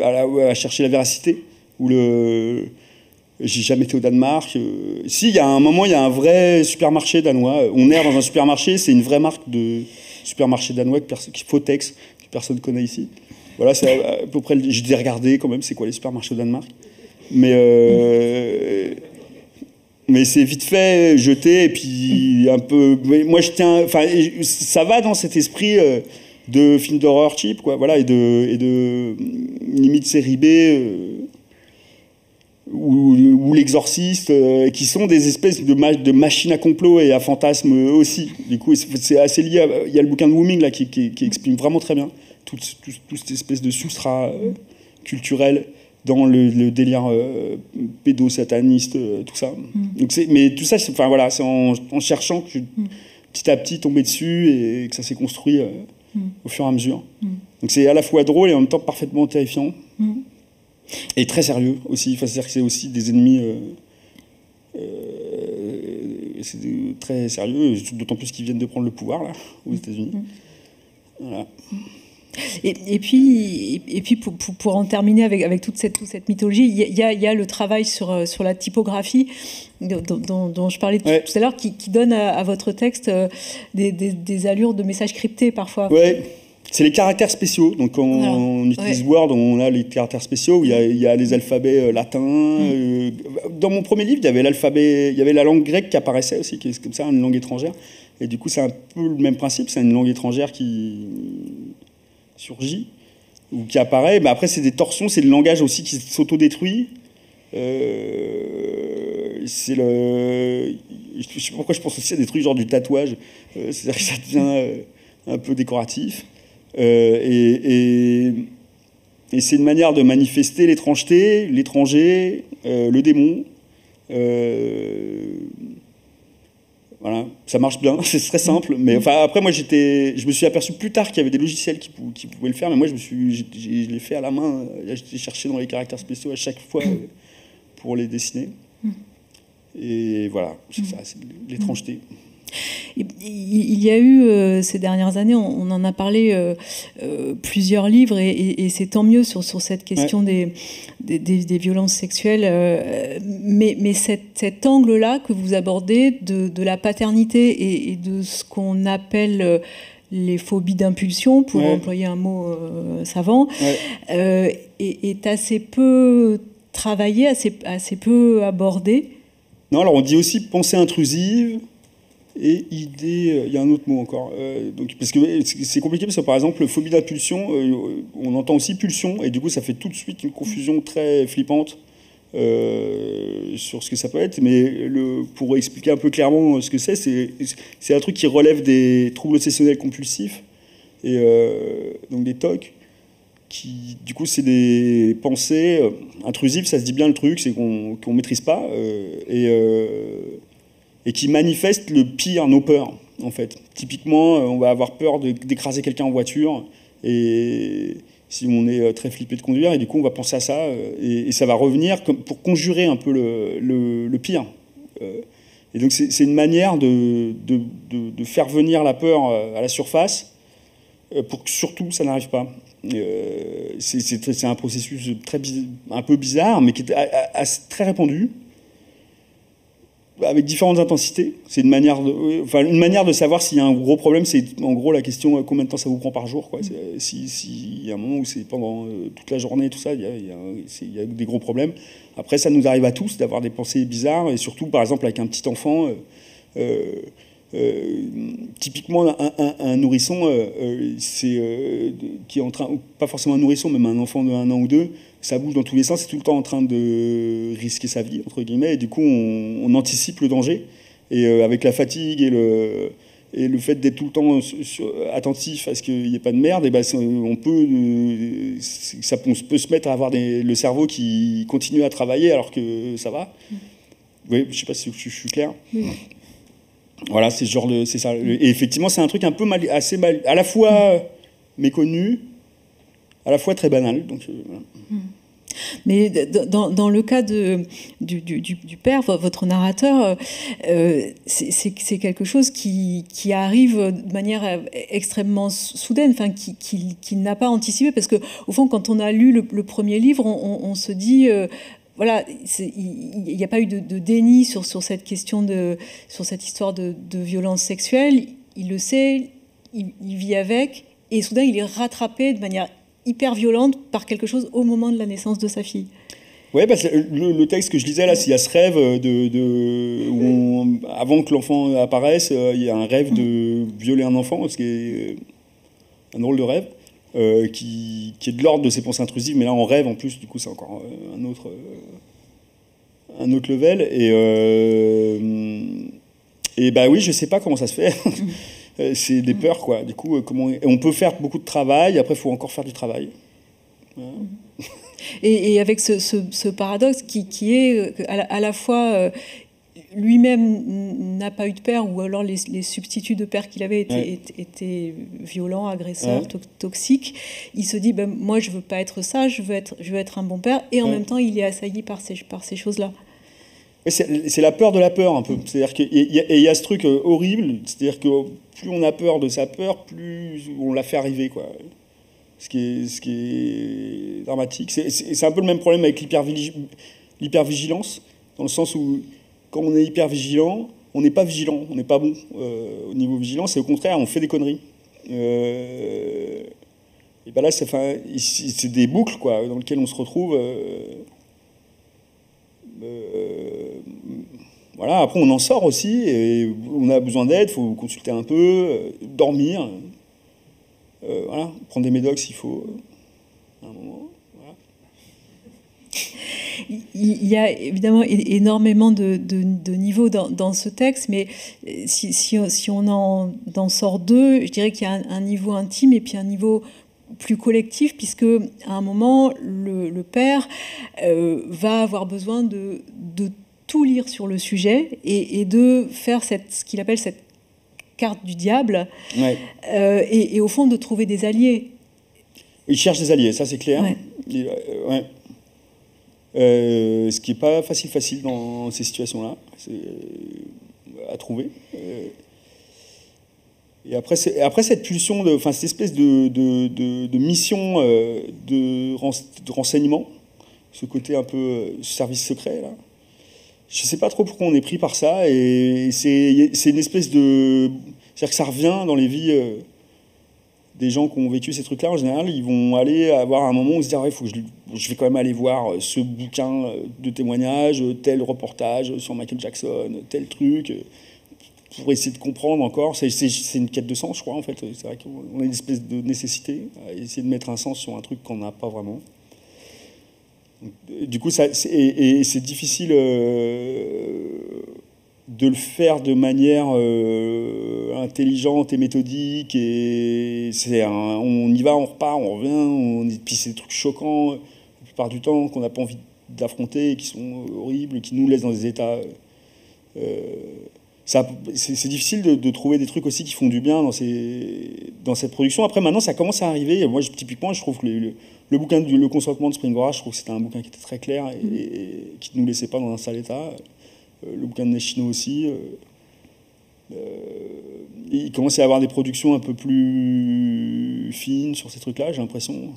à chercher la véracité j'ai jamais été au Danemark. Si, il y a un moment, il y a un vrai supermarché danois. On erre dans un supermarché, c'est une vraie marque de supermarché danois Fotex, que personne connaît ici. Voilà, c'est à peu près. J'ai regardé quand même, c'est quoi les supermarchés au Danemark. Mais c'est vite fait, jeté, et puis un peu. Moi, je tiens. Enfin, ça va dans cet esprit de film d'horreur cheap, quoi. Voilà, et de limite série B, ou l'exorciste, qui sont des espèces de machines à complot et à fantasmes aussi. Du coup, c'est assez lié. Il y a le bouquin de Wooming là qui exprime vraiment très bien toute cette espèce de substrat culturel dans le délire pédosataniste, tout ça. Donc mais tout ça, c'est en cherchant que petit à petit tombé dessus et que ça s'est construit au fur et à mesure. Donc c'est à la fois drôle et en même temps parfaitement terrifiant. Et très sérieux aussi. Enfin, c'est-à-dire que c'est aussi des ennemis c'est très sérieux, d'autant plus qu'ils viennent de prendre le pouvoir là, aux États-Unis. Voilà. Et puis pour en terminer avec toute cette mythologie, il y a le travail sur la typographie dont je parlais tout à l'heure, qui donne à votre texte des allures de messages cryptés parfois. Ouais. C'est les caractères spéciaux. Donc quand on utilise Word, on a les caractères spéciaux où il y a les alphabets latins. Dans mon premier livre, il y avait l'alphabet, il y avait la langue grecque qui apparaissait aussi, qui est comme ça une langue étrangère. Et du coup, c'est un peu le même principe. C'est une langue étrangère qui surgit ou qui apparaît. Mais après, c'est des torsions, c'est le langage aussi qui s'autodétruit. C'est le. Je sais pas pourquoi je pense aussi à des trucs genre du tatouage. C'est-à-dire que ça devient un peu décoratif. Et c'est une manière de manifester l'étrangeté, l'étranger, le démon. Voilà, ça marche bien, c'est très simple. Mais enfin, après, moi, je me suis aperçu plus tard qu'il y avait des logiciels qui pouvaient le faire, mais moi, je l'ai fait à la main. J'ai cherché dans les caractères spéciaux à chaque fois pour les dessiner. Et voilà, c'est ça, c'est l'étrangeté. Il y a eu ces dernières années, on en a parlé, plusieurs livres, et c'est tant mieux sur cette question des violences sexuelles. Mais cet angle-là que vous abordez de la paternité et de ce qu'on appelle les phobies d'impulsion, pour employer un mot savant, est assez peu travaillé, assez peu abordé. Non, alors on dit aussi pensée intrusive. Et idée, il y a un autre mot encore. Parce que c'est compliqué, parce que par exemple, phobie d'impulsion, on entend aussi pulsion, et du coup, ça fait tout de suite une confusion très flippante sur ce que ça peut être. Mais pour expliquer un peu clairement ce que c'est un truc qui relève des troubles obsessionnels compulsifs, et donc des TOC, qui, du coup, c'est des pensées intrusives, ça se dit bien le truc, c'est qu'on maîtrise pas, et qui manifeste le pire, nos peurs, en fait. Typiquement, on va avoir peur d'écraser quelqu'un en voiture, et si on est très flippé de conduire, et du coup, on va penser à ça, et ça va revenir pour conjurer un peu le pire. Et donc, c'est une manière de faire venir la peur à la surface, pour que surtout, ça n'arrive pas. C'est un processus un peu bizarre, mais qui est très répandu, avec différentes intensités. C'est une manière de savoir s'il y a un gros problème. C'est en gros la question combien de temps ça vous prend par jour, quoi. Si y a un moment où c'est pendant toute la journée, tout ça, il y a des gros problèmes. Après, ça nous arrive à tous d'avoir des pensées bizarres, et surtout par exemple avec un petit enfant, typiquement, un nourrisson, qui est en train, pas forcément un nourrisson, même un enfant de 1 an ou 2, ça bouge dans tous les sens, c'est tout le temps en train de risquer sa vie, entre guillemets, et du coup, on anticipe le danger. Et avec la fatigue et le fait d'être tout le temps attentif à ce qu'il n'y ait pas de merde, et ben, on peut se mettre à avoir le cerveau qui continue à travailler alors que ça va. Oui, je ne sais pas si je suis clair. Oui. Voilà, c'est ça. Et effectivement, c'est un truc un peu assez mal, à la fois méconnu, à la fois très banal. Donc, voilà. Mais dans le cas du père, votre narrateur, c'est quelque chose qui arrive de manière extrêmement soudaine, enfin, qu'il n'a pas anticipé, parce que au fond, quand on a lu le premier livre, on se dit voilà, il n'y a pas eu de déni sur cette question sur cette histoire de violence sexuelle. Il le sait, il vit avec, et soudain il est rattrapé de manière hyper violente par quelque chose au moment de la naissance de sa fille. Ouais, parce que le texte que je lisais là, il y a ce rêve où avant que l'enfant apparaisse, il y a un rêve de violer un enfant, ce qui est un drôle de rêve, qui est de l'ordre de ces pensées intrusives, mais là en rêve en plus, du coup c'est encore un autre level. Et bah oui, je sais pas comment ça se fait. C'est des peurs, quoi. Du coup, on peut faire beaucoup de travail, après il faut encore faire du travail. Voilà. Et avec ce paradoxe qui est à la fois lui-même n'a pas eu de père, ou alors les substituts de père qu'il avait étaient violents, agresseurs, toxiques. Il se dit moi je veux pas être ça, je veux être un bon père, et en même temps il est assailli par ces choses-là. C'est la peur de la peur un peu. C'est-à-dire qu'il y a ce truc horrible, c'est-à-dire que plus on a peur de sa peur, plus on la fait arriver, quoi. Ce qui est dramatique. C'est un peu le même problème avec l'hypervigilance, dans le sens où quand on est hyper vigilant, on n'est pas vigilant, on n'est pas bon au niveau vigilance, et au contraire, on fait des conneries. Et ben là, c'est des boucles, quoi, dans lesquelles on se retrouve. Voilà, après on en sort aussi, et on a besoin d'aide, il faut consulter un peu, dormir, voilà, prendre des médocs s'il faut, à un moment. Voilà. Il y a évidemment énormément de niveaux dans ce texte, mais si on en sort deux, je dirais qu'il y a un niveau intime et puis un niveau plus collectif, puisque à un moment le père va avoir besoin de tout lire sur le sujet et de faire ce qu'il appelle cette carte du diable, et au fond de trouver des alliés. Il cherche des alliés, ça c'est clair. Ce qui n'est pas facile dans ces situations-là, à trouver. Et après cette pulsion, cette espèce de mission de renseignement, ce côté un peu service secret, là, je ne sais pas trop pourquoi on est pris par ça, et c'est une espèce de... C'est-à-dire que ça revient dans les vies des gens qui ont vécu ces trucs-là. En général, ils vont aller avoir un moment où ils se disent « faut que je vais quand même aller voir ce bouquin de témoignages, tel reportage sur Michael Jackson, tel truc... » pour essayer de comprendre encore. C'est une quête de sens, je crois, en fait. C'est vrai qu'on a une espèce de nécessité à essayer de mettre un sens sur un truc qu'on n'a pas vraiment. Donc, du coup, c'est difficile de le faire de manière intelligente et méthodique. Et on y va, on repart, on revient. Puis c'est des trucs choquants, la plupart du temps, qu'on n'a pas envie d'affronter, qui sont horribles, qui nous laissent dans des états... c'est difficile de trouver des trucs aussi qui font du bien dans cette production. Après, maintenant, ça commence à arriver. Moi, typiquement, je trouve que le bouquin Le Consentement de Springora, je trouve que c'était un bouquin qui était très clair et qui ne nous laissait pas dans un sale état. Le bouquin de Nechino aussi. Il commence à y avoir des productions un peu plus fines sur ces trucs-là, j'ai l'impression.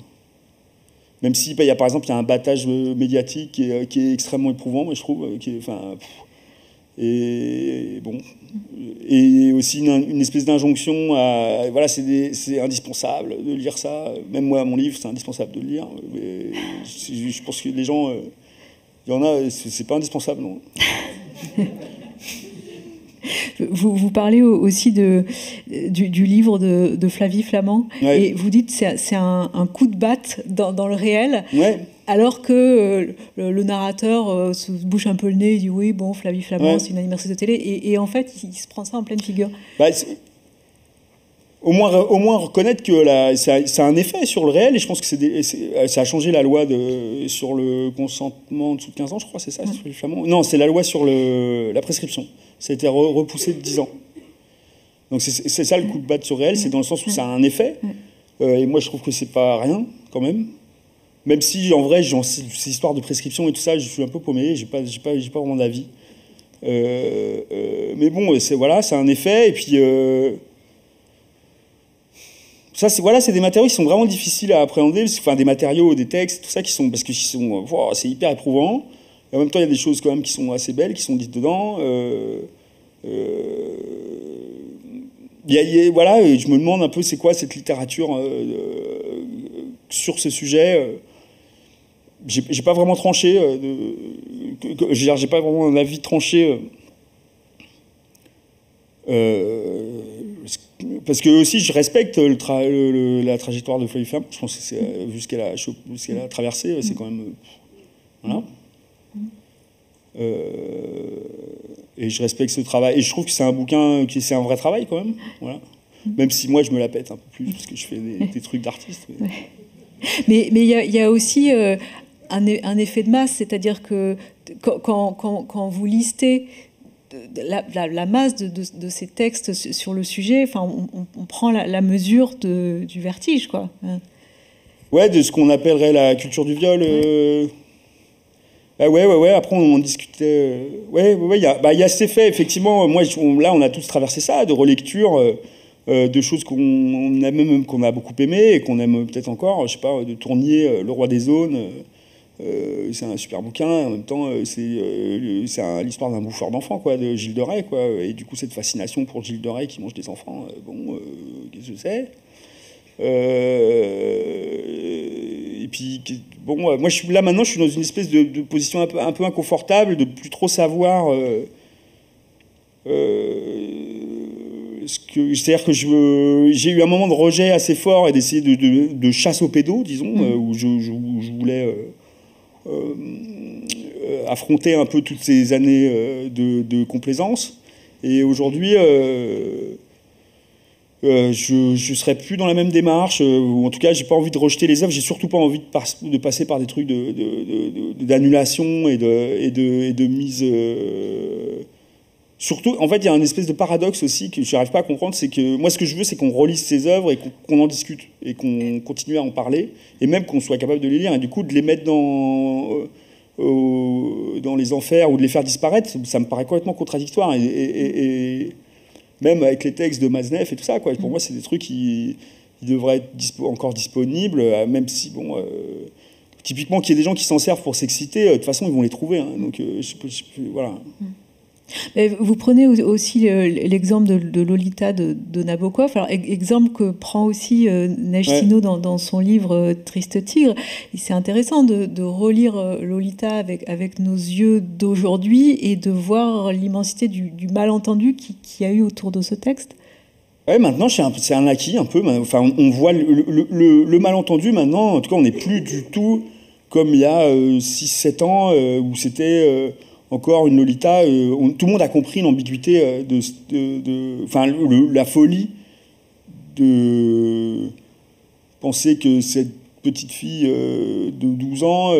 Même si, par exemple, il y a un battage médiatique qui est extrêmement éprouvant, moi, je trouve. Et bon, et aussi une espèce d'injonction à... Voilà, c'est indispensable de lire ça. Même moi, mon livre, c'est indispensable de le lire. Mais je pense que les gens... il y en a, c'est pas indispensable, non. Vous parlez aussi du livre de Flavie Flament, ouais. Et vous dites que c'est un coup de batte dans le réel, ouais. Alors que le narrateur se bouche un peu le nez, il dit oui, bon, Flavie Flament, ouais. C'est une animatrice de télé, et en fait, il se prend ça en pleine figure. Au moins reconnaître que ça a un effet sur le réel, et je pense que ça a changé la loi sur le consentement en dessous de 15 ans, je crois, c'est ça, Flavie Flament. Non, c'est la loi sur la prescription. Ça a été repoussé de 10 ans. Donc c'est ça le coup de batte sur le réel, c'est dans le sens où ça a un effet, et moi je trouve que c'est pas rien, quand même. Même si, en vrai, ces histoires de prescription et tout ça, je suis un peu paumé, j'ai pas vraiment d'avis. Mais bon, c'est un effet, et puis... ça, c'est des matériaux qui sont vraiment difficiles à appréhender, enfin des matériaux, des textes, tout ça, parce que c'est hyper éprouvant. Et en même temps, il y a des choses quand même qui sont assez belles, qui sont dites dedans. Voilà, je me demande un peu c'est quoi cette littérature sur ce sujet. J'ai pas vraiment tranché. J'ai pas vraiment un avis tranché. Parce que aussi je respecte la trajectoire de Flavie Flament. Je pense que c'est vu ce qu'elle a traversé, c'est quand même voilà. Et je respecte ce travail, et je trouve que c'est un bouquin c'est un vrai travail quand même, voilà. Même si moi je me la pète un peu plus parce que je fais des trucs d'artiste. Mais il y a aussi un effet de masse, c'est-à-dire que quand vous listez la masse de ces textes sur le sujet, enfin, on prend la mesure du vertige, quoi. Ouais, de ce qu'on appellerait la culture du viol. Ouais. Après, on en discutait. Il y a cet effet, effectivement. Moi, là, on a tous traversé ça, de relecture, de choses qu'on a beaucoup aimé et qu'on aime peut-être encore. Je sais pas, de Tournier, Le Roi des Zones. C'est un super bouquin, en même temps c'est l'histoire d'un bouffeur d'enfants, quoi, de Gilles de Rais, quoi, et du coup cette fascination pour Gilles de Rais qui mange des enfants, qu'est-ce que c'est, et puis bon, moi je suis là maintenant, je suis dans une espèce de position un peu inconfortable, de plus trop savoir c'est-à-dire que j'ai eu un moment de rejet assez fort et d'essayer de chasse aux pédos, disons, où je voulais affronter un peu toutes ces années de complaisance. Et aujourd'hui, je serais plus dans la même démarche, ou en tout cas, j'ai pas envie de rejeter les œuvres. J'ai surtout pas envie de passer par des trucs d'annulation et de mise. Surtout, en fait, il y a une espèce de paradoxe aussi que je n'arrive pas à comprendre, c'est que moi, ce que je veux, c'est qu'on relise ces œuvres et qu'on en discute et qu'on continue à en parler, et même qu'on soit capable de les lire, et du coup, de les mettre dans les enfers ou de les faire disparaître, ça me paraît complètement contradictoire. Et même avec les textes de Maznev et tout ça, quoi. Pour moi, c'est des trucs qui devraient être encore disponibles, même si, bon... typiquement, qu'il y ait des gens qui s'en servent pour s'exciter, de toute façon, ils vont les trouver. Hein, donc, voilà. Vous prenez aussi l'exemple de Lolita de Nabokov, alors exemple que prend aussi Neige Sino dans son livre Triste Tigre. C'est intéressant de relire Lolita avec nos yeux d'aujourd'hui et de voir l'immensité du malentendu qu'il y a eu autour de ce texte. Ouais, maintenant c'est un acquis un peu. Enfin, on voit le malentendu maintenant. En tout cas, on n'est plus du tout comme il y a 6-7 ans où c'était... encore une Lolita, tout le monde a compris l'ambiguïté la folie de penser que cette petite fille de 12 ans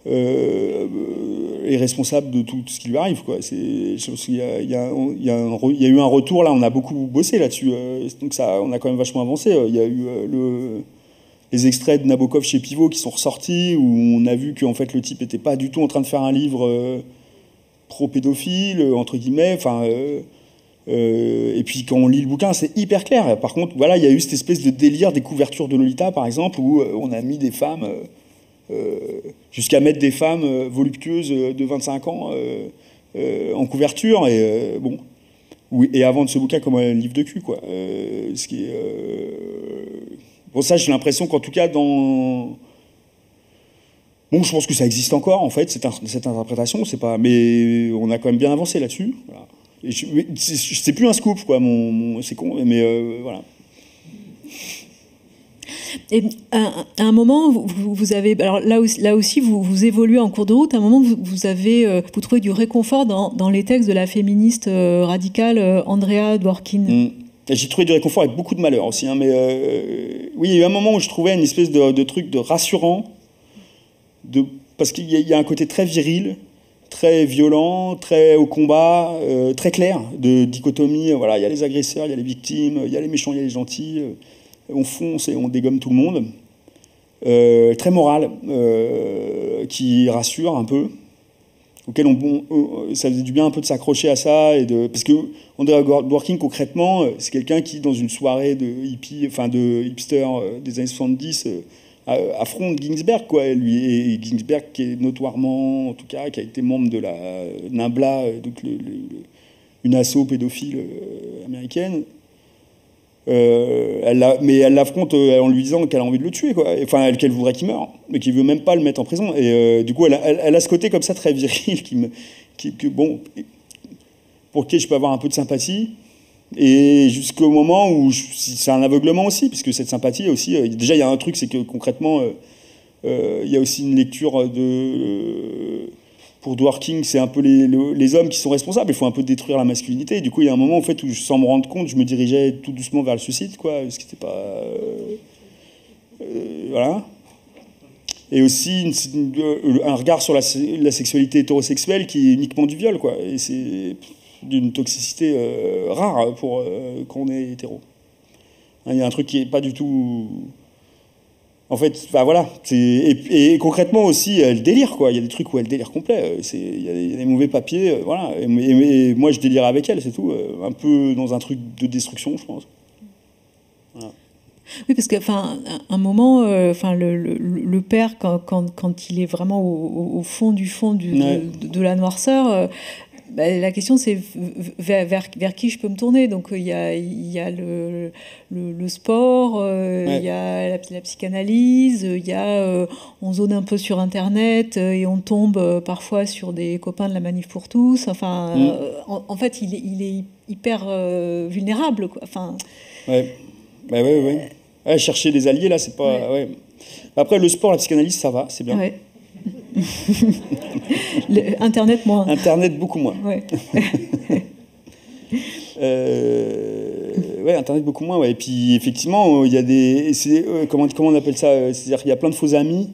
est responsable de tout ce qui lui arrive, quoi. Je pense qu'il y a eu un retour, là, on a beaucoup bossé là-dessus, donc ça, on a quand même vachement avancé. Il y a eu les extraits de Nabokov chez Pivot qui sont ressortis, où on a vu qu'en fait le type n'était pas du tout en train de faire un livre pro-pédophile, entre guillemets. Et puis quand on lit le bouquin, c'est hyper clair. Par contre, voilà, il y a eu cette espèce de délire des couvertures de Lolita, par exemple, où on a mis des femmes, jusqu'à mettre des femmes voluptueuses de 25 ans en couverture. Et bon... et à vendre ce bouquin comme un livre de cul, quoi. Ce qui est... Bon, ça, j'ai l'impression qu'en tout cas, Bon, je pense que ça existe encore, en fait, cette interprétation, c'est pas... Mais on a quand même bien avancé là-dessus. Voilà. C'est plus un scoop, quoi. C'est con, mais voilà. Et à un moment, vous avez, alors là aussi, vous évoluez en cours de route. À un moment, vous trouvez du réconfort dans les textes de la féministe radicale Andrea Dworkin. J'ai trouvé du réconfort avec beaucoup de malheur aussi, hein, mais oui, il y a eu un moment où je trouvais une espèce de truc de rassurant, parce qu'il y a un côté très viril, très violent, très au combat, très clair, de dichotomie. Voilà, il y a les agresseurs, il y a les victimes, il y a les méchants, il y a les gentils. On fonce et on dégomme tout le monde. Très moral, qui rassure un peu, auquel ça faisait du bien un peu de s'accrocher à ça, parce que Andrea Dworkin, concrètement, c'est quelqu'un qui, dans une soirée de hipster des années 70, affronte Ginsberg, quoi. Et Ginsberg, qui est notoirement, en tout cas, qui a été membre de la NAMBLA, donc une asso pédophile américaine. Mais elle l'affronte en lui disant qu'elle a envie de le tuer, quoi. Enfin, qu'elle voudrait qu'il meure, mais qu'il veut même pas le mettre en prison. Et du coup, elle a ce côté comme ça très viril pour lequel je peux avoir un peu de sympathie. Et jusqu'au moment où c'est un aveuglement aussi, parce que cette sympathie aussi, déjà il y a un truc, c'est que concrètement, il y a aussi une lecture pour Dworkin, c'est un peu les hommes qui sont responsables. Il faut un peu détruire la masculinité. Et du coup, il y a un moment en fait, où, sans me rendre compte, je me dirigeais tout doucement vers le suicide, quoi, ce qui n'était pas... voilà. Et aussi un regard sur la sexualité hétérosexuelle qui est uniquement du viol, quoi. Et c'est d'une toxicité rare pour quand on est hétéro. Il y a un truc qui n'est pas du tout... En fait, bah voilà. Et concrètement aussi, elle délire, quoi. Il y a des trucs où elle délire complet. Il y a des mauvais papiers, voilà. Et moi, je délire avec elle, c'est tout. Un peu dans un truc de destruction, je pense. Voilà. Oui, parce que, enfin, un moment, le père, quand il est vraiment au fond de la noirceur, la question c'est vers qui je peux me tourner. Donc il y a le sport, il y a la psychanalyse, il y a on zone un peu sur Internet et on tombe parfois sur des copains de la Manif pour tous. Enfin, en fait, il est hyper vulnérable, quoi. Enfin. Ouais. Ouais, chercher des alliés là, c'est pas. Ouais. Après le sport, la psychanalyse, ça va, c'est bien. Ouais. Internet moins. Internet beaucoup moins. Ouais. Ouais, Internet beaucoup moins. Ouais. Et puis effectivement, il y a des. Comment on appelle ça? C'est-à-dire qu'il y a plein de faux amis,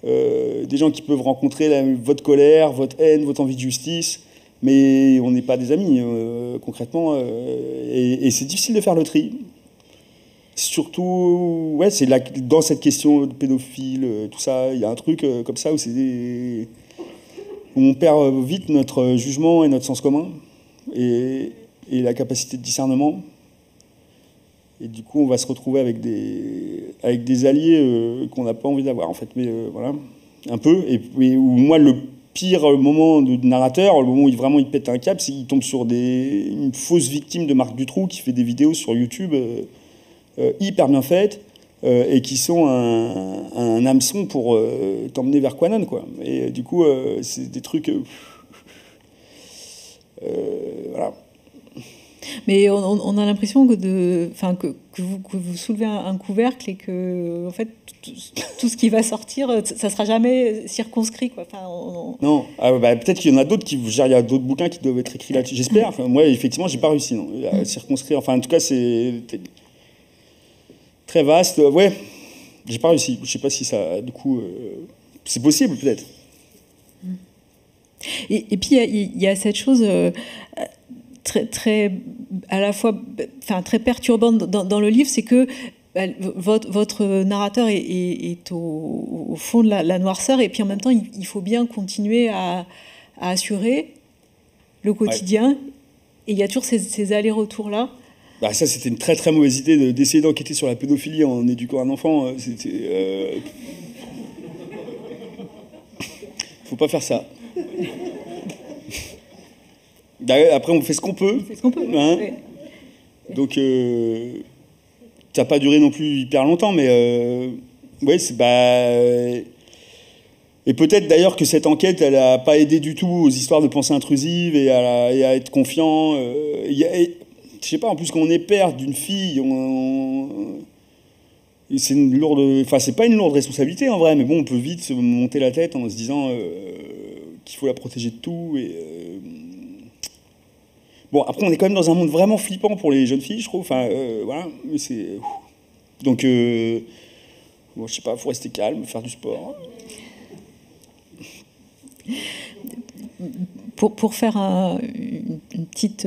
des gens qui peuvent rencontrer votre colère, votre haine, votre envie de justice, mais on n'est pas des amis concrètement. Et c'est difficile de faire le tri. Surtout, ouais, c'est dans cette question de pédophile, tout ça, il y a un truc comme ça où on perd vite notre jugement et notre sens commun et la capacité de discernement. Et du coup, on va se retrouver avec des alliés qu'on n'a pas envie d'avoir, en fait. Mais voilà, un peu. Et où moi, le pire moment du narrateur, le moment où vraiment il pète un câble, c'est qu'il tombe sur une fausse victime de Marc Dutroux qui fait des vidéos sur YouTube hyper bien faites et qui sont un hameçon pour t'emmener vers Quanon, quoi. Et du coup, c'est des trucs... voilà. Mais on a l'impression que vous soulevez un couvercle et que en fait tout ce qui va sortir, ça sera jamais circonscrit, quoi. Enfin, non, peut-être qu'il y en a d'autres il y a d'autres bouquins qui doivent être écrits là-dessus. J'espère. Enfin, moi, effectivement, j'ai pas réussi à circonscrire. Enfin, en tout cas, c'est très vaste. Ouais, j'ai pas réussi. Je sais pas si ça, du coup, c'est possible peut-être. Et puis il y a cette chose. Très à la fois très perturbante dans le livre, c'est que votre narrateur est au fond de la noirceur, et puis en même temps il faut bien continuer à assurer le quotidien. Ouais. Et il y a toujours ces allers-retours là. Bah ça, c'était une très très mauvaise idée d'essayer d'enquêter sur la pédophilie en éduquant un enfant. Faut pas faire ça. Après, on fait ce qu'on peut. On fait ce qu'on peut. Hein, oui. Donc, ça n'a pas duré non plus hyper longtemps, mais ouais, Et peut-être d'ailleurs que cette enquête, elle n'a pas aidé du tout aux histoires de pensée intrusive et à être confiant. Je sais pas, en plus, quand on est père d'une fille, c'est une lourde. Enfin, c'est pas une lourde responsabilité en vrai, mais bon, on peut vite se monter la tête en se disant qu'il faut la protéger de tout. Bon, après, on est quand même dans un monde vraiment flippant pour les jeunes filles, je trouve. Enfin, voilà, mais c'est. Donc, bon, je sais pas, faut rester calme, faire du sport. Pour faire une petite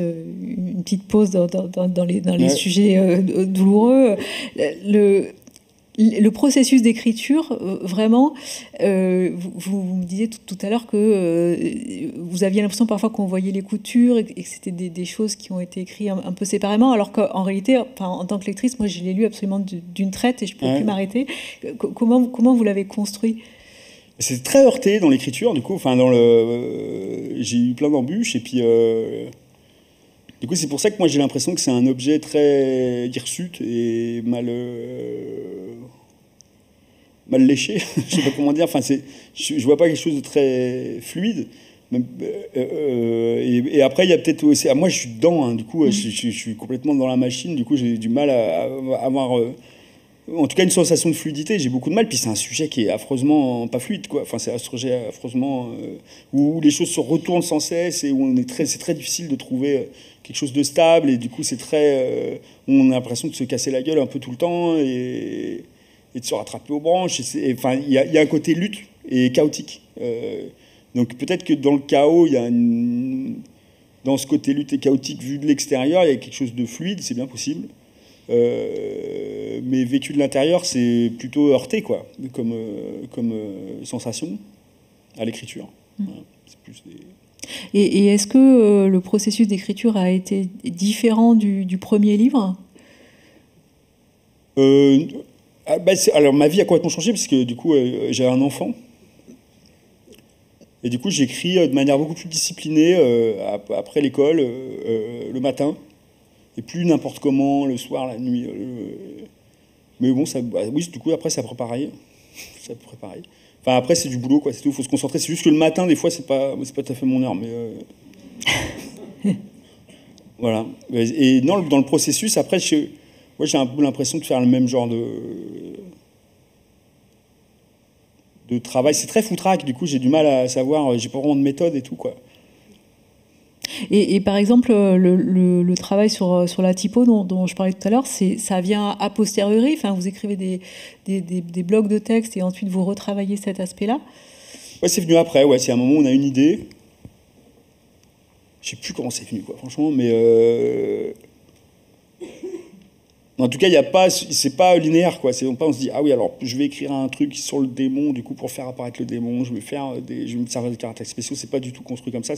pause dans les sujets douloureux, le processus d'écriture, vraiment, vous me disiez tout à l'heure que vous aviez l'impression parfois qu'on voyait les coutures et que c'était des choses qui ont été écrites un peu séparément, alors qu'en réalité, enfin, en tant que lectrice, moi je l'ai lu absolument d'une traite et je ne pouvais plus m'arrêter. Comment vous l'avez construit ? C'est très heurté dans l'écriture, du coup. Enfin, j'ai eu plein d'embûches, et puis du coup, c'est pour ça que moi j'ai l'impression que c'est un objet très hirsute et mal léché. Je sais pas comment dire. Enfin, je vois pas quelque chose de très fluide. Et après, il y a peut-être aussi. Moi, je suis dedans. Hein, du coup, je suis complètement dans la machine. Du coup, j'ai du mal à avoir. En tout cas, une sensation de fluidité, j'ai beaucoup de mal. Puis c'est un sujet qui est affreusement pas fluide, quoi. Enfin, c'est un sujet affreusement où les choses se retournent sans cesse et où c'est très difficile de trouver quelque chose de stable. Et du coup, on a l'impression de se casser la gueule un peu tout le temps et de se rattraper aux branches. Enfin, il y a un côté lutte et chaotique. Donc peut-être que dans le chaos, dans ce côté lutte et chaotique vu de l'extérieur, il y a quelque chose de fluide, c'est bien possible. Mais vécu de l'intérieur, c'est plutôt heurté, quoi, comme sensation à l'écriture. Voilà, c'est plus Et est-ce que le processus d'écriture a été différent du premier livre ? Alors, ma vie a complètement changé, parce que du coup, j'ai un enfant. Et du coup, j'écris de manière beaucoup plus disciplinée après l'école, le matin. Et plus n'importe comment, le soir, la nuit. Mais bon, oui, du coup, après, ça préparait. Enfin, après, c'est du boulot, quoi. C'est tout. Il faut se concentrer. C'est juste que le matin, des fois, c'est pas tout à fait mon heure. Mais voilà. Et non, dans le processus, après, moi, j'ai un peu l'impression de faire le même genre de travail. C'est très foutraque. Du coup, j'ai du mal à savoir. J'ai pas vraiment de méthode et tout, quoi. Et par exemple, le travail sur la typo dont je parlais tout à l'heure, ça vient a posteriori. Enfin, vous écrivez des blocs de texte et ensuite vous retravaillez cet aspect-là. Ouais, c'est venu après. Ouais, c'est un moment où on a une idée. Je sais plus comment c'est venu, quoi, franchement, mais en tout cas, c'est pas linéaire, quoi. On se dit, ah oui, alors je vais écrire un truc sur le démon, du coup, pour faire apparaître le démon, je vais me servir de caractères spéciaux. C'est pas du tout construit comme ça.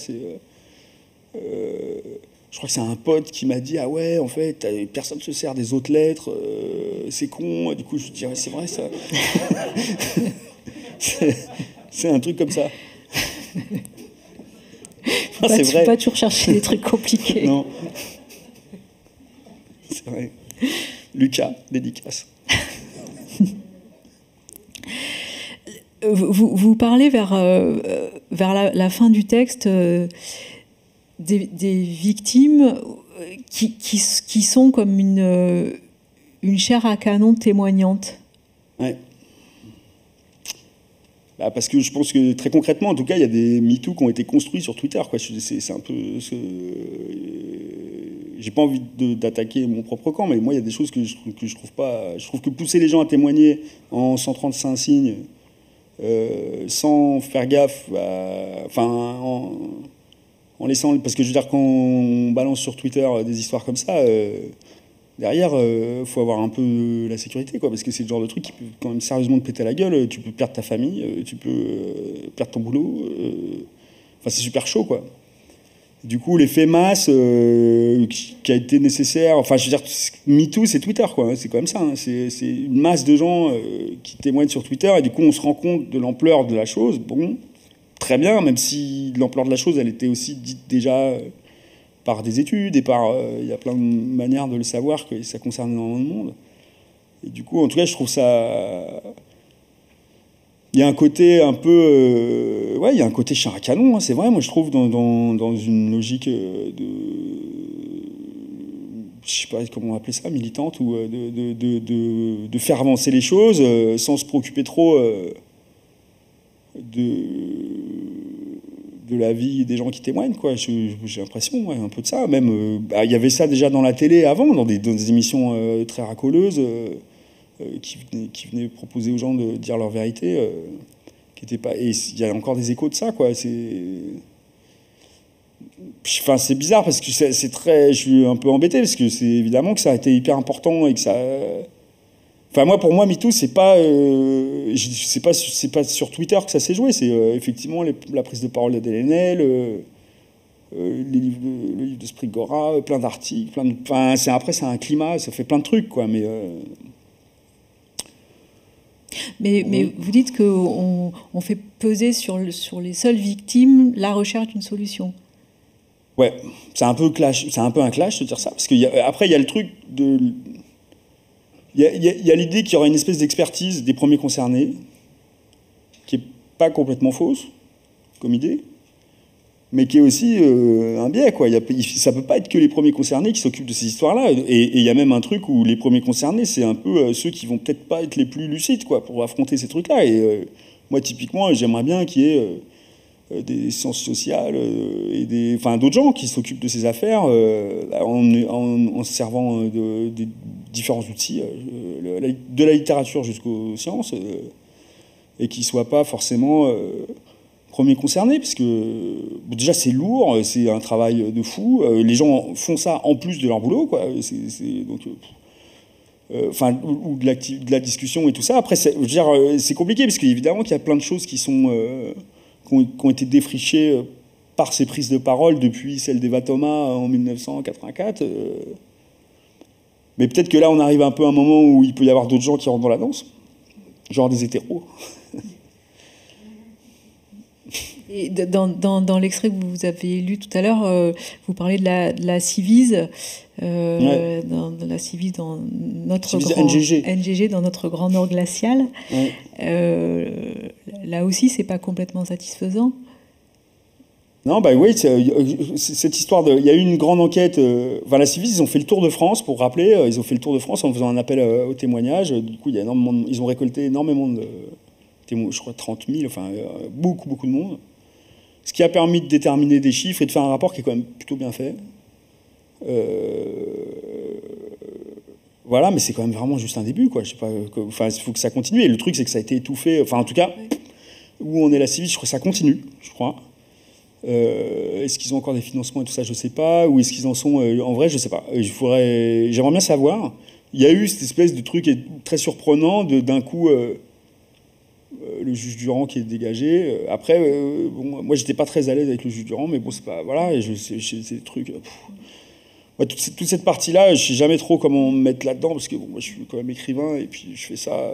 Je crois que c'est un pote qui m'a dit, ah ouais, en fait, personne se sert des autres lettres, c'est con. Du coup, je dirais, c'est vrai ça. c'est un truc comme ça. C'est vrai. Pas toujours chercher des trucs compliqués. Non. C'est vrai. Lucas, dédicace. Vous parlez vers la fin du texte des victimes qui sont comme une chair à canon témoignante. Ouais. Parce que je pense que très concrètement, en tout cas, il y a des MeToo qui ont été construits sur Twitter, quoi. C'est un peu. J'ai pas envie d'attaquer mon propre camp, mais moi, il y a des choses que je trouve pas. Je trouve que pousser les gens à témoigner en 135 signes, sans faire gaffe, en laissant. Parce que je veux dire, quand on balance sur Twitter des histoires comme ça. Derrière, faut avoir un peu la sécurité, quoi, parce que c'est le genre de truc qui peut quand même sérieusement te péter la gueule. Tu peux perdre ta famille, tu peux perdre ton boulot. Enfin, c'est super chaud, quoi. Du coup, l'effet masse qui a été nécessaire. Enfin, je veux dire, MeToo, c'est Twitter, quoi. Hein, c'est quand même ça. Hein, c'est une masse de gens qui témoignent sur Twitter, et du coup, on se rend compte de l'ampleur de la chose. Bon, très bien, même si l'ampleur de la chose, elle était aussi dite déjà. Par des études et il y a plein de manières de le savoir que ça concerne énormément de monde. Et du coup, en tout cas, je trouve ça il y a un côté un peu... ouais, il y a un côté chien à canon, hein, c'est vrai, moi je trouve, dans une logique de... Je sais pas comment on va appeler ça, militante, ou de faire avancer les choses sans se préoccuper trop de la vie des gens qui témoignent, quoi. J'ai l'impression, ouais, un peu de ça. Même, il y avait ça déjà dans la télé avant, dans des émissions très racoleuses, qui venaient proposer aux gens de dire leur vérité, qui était pas. Et il y a encore des échos de ça, quoi. Enfin, c'est bizarre parce que c'est très. Je suis un peu embêté parce que c'est évidemment que ça a été hyper important et que ça. Enfin, pour moi, MeToo, c'est pas sur Twitter que ça s'est joué. C'est effectivement la prise de parole d'Adèle Haenel, le livre de Sprigora, plein d'articles, Enfin, après, c'est un climat, ça fait plein de trucs, quoi. Mais vous dites qu'on fait peser sur les seules victimes la recherche d'une solution. Ouais, c'est un peu un clash de dire ça, parce qu'après, il y a le truc de... Il y a l'idée qu'il y aura une espèce d'expertise des premiers concernés, qui n'est pas complètement fausse, comme idée, mais qui est aussi un biais, quoi. Ça ne peut pas être que les premiers concernés qui s'occupent de ces histoires-là. Et il y a même un truc où les premiers concernés, c'est un peu ceux qui vont peut-être pas être les plus lucides, quoi, pour affronter ces trucs-là. Et moi, typiquement, j'aimerais bien qu'il y ait des sciences sociales et d'autres gens qui s'occupent de ces affaires en se servant des différents outils, de la littérature jusqu'aux sciences, et qui ne soient pas forcément premiers concernés, parce que déjà c'est lourd, c'est un travail de fou, les gens font ça en plus de leur boulot, quoi. Ou de la discussion et tout ça. Après, c'est compliqué, parce qu'évidemment qu'il y a plein de choses qui ont été défrichées par ces prises de parole depuis celle d'Eva Thomas en 1984. Mais peut-être que là, on arrive un peu à un moment où il peut y avoir d'autres gens qui rentrent dans la danse, genre des hétéros. Et dans l'extrait que vous avez lu tout à l'heure, vous parlez de la Civise, Ouais. dans la Civise dans notre Civise grand NGG. dans notre grand nord glacial. Ouais. Là aussi, c'est pas complètement satisfaisant. Non, oui, cette histoire il y a eu une grande enquête. La Civise, ils ont fait le tour de France, pour rappeler. Ils ont fait le tour de France en faisant un appel au témoignage. Du coup, ils ont récolté énormément de témoins, je crois 30 000, beaucoup, beaucoup de monde. Ce qui a permis de déterminer des chiffres et de faire un rapport qui est quand même plutôt bien fait. Voilà, mais c'est quand même vraiment juste un début, quoi. Je sais pas, il faut que ça continue. Et le truc, c'est que ça a été étouffé. Enfin, en tout cas, où on est la Civise, je crois que ça continue, je crois. Est-ce qu'ils ont encore des financements et tout ça, je sais pas. Ou est-ce qu'ils en sont en vrai, je sais pas. J'aimerais bien savoir. Il y a eu cette espèce de truc très surprenant d'un coup. Le juge Durand qui est dégagé. Après, moi, j'étais pas très à l'aise avec le juge Durand, mais bon, c'est pas... Voilà, et c'est des trucs... Ouais, toute cette partie-là, je sais jamais trop comment me mettre là-dedans, parce que moi, je suis quand même écrivain, et puis je fais ça...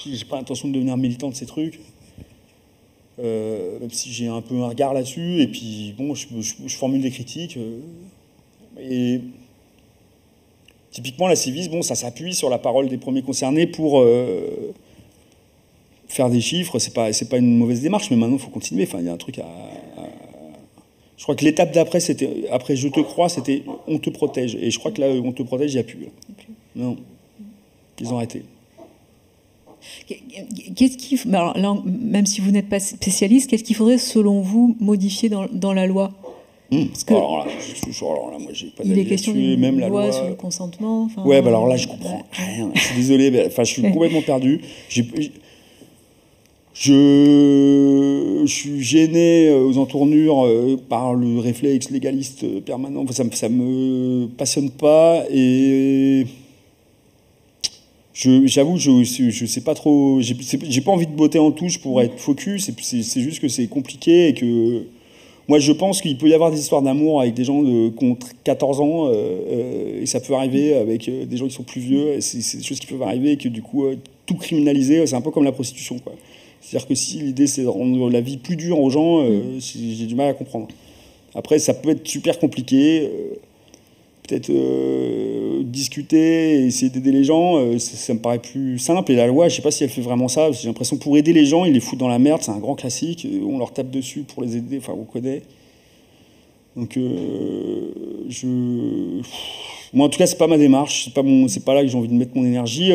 j'ai pas l'intention de devenir militant de ces trucs, même si j'ai un peu un regard là-dessus, et puis, bon, je formule des critiques, et... Typiquement, la Civise, bon, ça s'appuie sur la parole des premiers concernés pour... faire des chiffres, c'est pas une mauvaise démarche, mais maintenant il faut continuer. Enfin, il y a un truc Je crois que l'étape d'après, après Je te crois, c'était On te protège. Et je crois que là, On te protège, il n'y a plus. Non, ils ont arrêté. Qu'est-ce qui, alors là, même si vous n'êtes pas spécialiste, qu'est-ce qu'il faudrait, selon vous, modifier dans la loi? Parce que, alors là, moi, j'ai pas il est question d'une même la loi loi sur le consentement. Ouais, alors là, je comprends rien. Je suis désolé, je suis complètement perdu. Je suis gêné aux entournures par le réflexe légaliste permanent. Ça me passionne pas, et j'avoue, je sais pas trop. J'ai pas envie de botter en touche pour être focus. C'est juste que c'est compliqué, et que moi, je pense qu'il peut y avoir des histoires d'amour avec des gens qui ont 14 ans, et ça peut arriver avec des gens qui sont plus vieux. C'est des choses qui peuvent arriver, et que du coup, tout criminaliser, c'est un peu comme la prostitution, quoi. C'est-à-dire que si l'idée c'est de rendre la vie plus dure aux gens, j'ai du mal à comprendre. Après, ça peut être super compliqué. Peut-être discuter et essayer d'aider les gens, ça me paraît plus simple. Et la loi, je sais pas si elle fait vraiment ça. J'ai l'impression que pour aider les gens, ils les foutent dans la merde. C'est un grand classique. On leur tape dessus pour les aider. Enfin, on connaît. Donc, moi, en tout cas, c'est pas ma démarche. C'est pas là que j'ai envie de mettre mon énergie.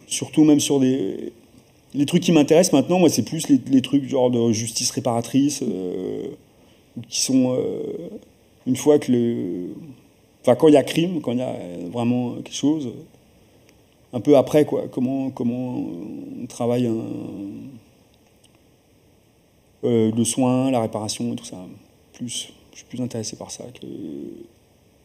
Surtout même sur les trucs qui m'intéressent maintenant, moi, c'est plus les trucs genre de justice réparatrice, qui sont une fois que enfin, quand il y a crime, quand il y a vraiment quelque chose, un peu après, quoi. Comment on travaille le soin, la réparation et tout ça. Je suis plus intéressé par ça que...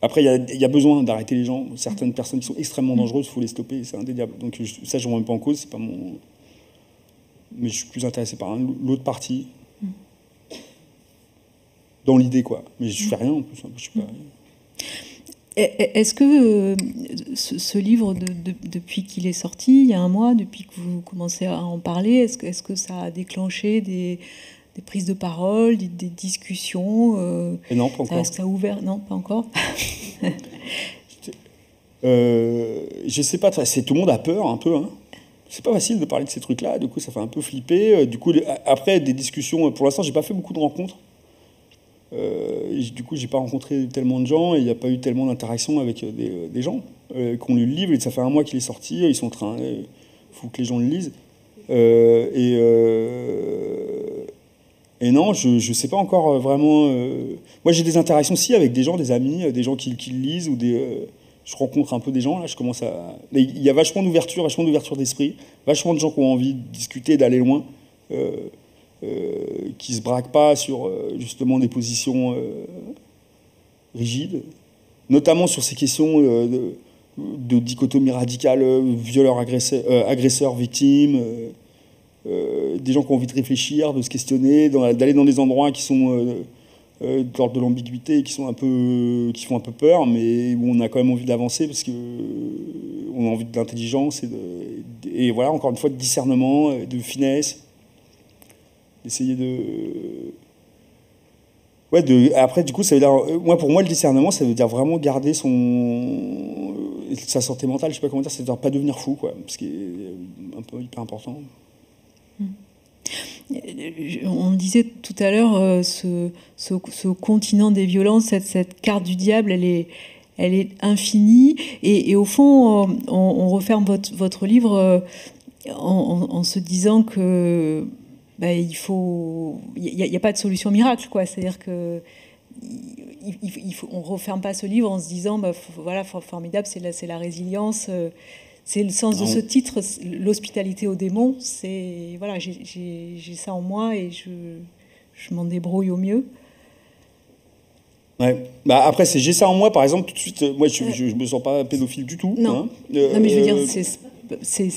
Après, il y a besoin d'arrêter les gens. Certaines personnes qui sont extrêmement dangereuses, il faut les stopper, c'est indéniable. Donc ça, je ne remets pas en cause, c'est pas mon... Mais je suis plus intéressé par l'autre partie. Dans l'idée, quoi. Mais je fais rien en plus. Je suis pas... Est-ce que ce livre, depuis qu'il est sorti, il y a un mois, depuis que vous commencez à en parler, est-ce que ça a déclenché des prises de parole, des discussions Et non, pas encore. Ça a ouvert... Non, pas encore. Je sais pas, tout le monde a peur un peu. Hein. C'est pas facile de parler de ces trucs-là, du coup ça fait un peu flipper. Du coup, après des discussions, pour l'instant j'ai pas fait beaucoup de rencontres. Du coup j'ai pas rencontré tellement de gens et il n'y a pas eu tellement d'interactions avec des gens qui ont lu le livre. Et ça fait un mois qu'il est sorti, ils sont en train... Il faut que les gens le lisent. Et non, je sais pas encore vraiment... Moi, j'ai des interactions, si, avec des gens, des amis, des gens qui le lisent, ou je rencontre un peu des gens, là, je commence à... Mais il y a vachement d'ouverture d'esprit, vachement de gens qui ont envie de discuter, d'aller loin, qui se braquent pas sur, justement, des positions rigides, notamment sur ces questions de dichotomie radicale, violeur-agresseur, victime... des gens qui ont envie de réfléchir, de se questionner, d'aller dans des endroits qui sont de l'ordre de l'ambiguïté, qui font un peu peur, mais où on a quand même envie d'avancer parce que on a envie d'intelligence et voilà, encore une fois, de discernement, de finesse, d'essayer après, du coup, ça veut dire, pour moi, le discernement, ça veut dire vraiment garder sa santé mentale, je sais pas comment dire, ça veut dire pas devenir fou, quoi, ce qui est un peu hyper important. On disait tout à l'heure, ce continent des violences, cette carte du diable, elle est infinie. Et au fond, on referme votre livre en se disant que il n'y a pas de solution miracle, quoi. C'est-à-dire que on referme pas ce livre en se disant voilà, formidable, c'est la résilience. C'est le sens de ce titre, l'hospitalité aux démons. C'est voilà, j'ai ça en moi et je m'en débrouille au mieux. Ouais. Après, j'ai ça en moi, par exemple, tout de suite. Moi, je me sens pas pédophile du tout. Non. Hein. Non, mais je veux dire,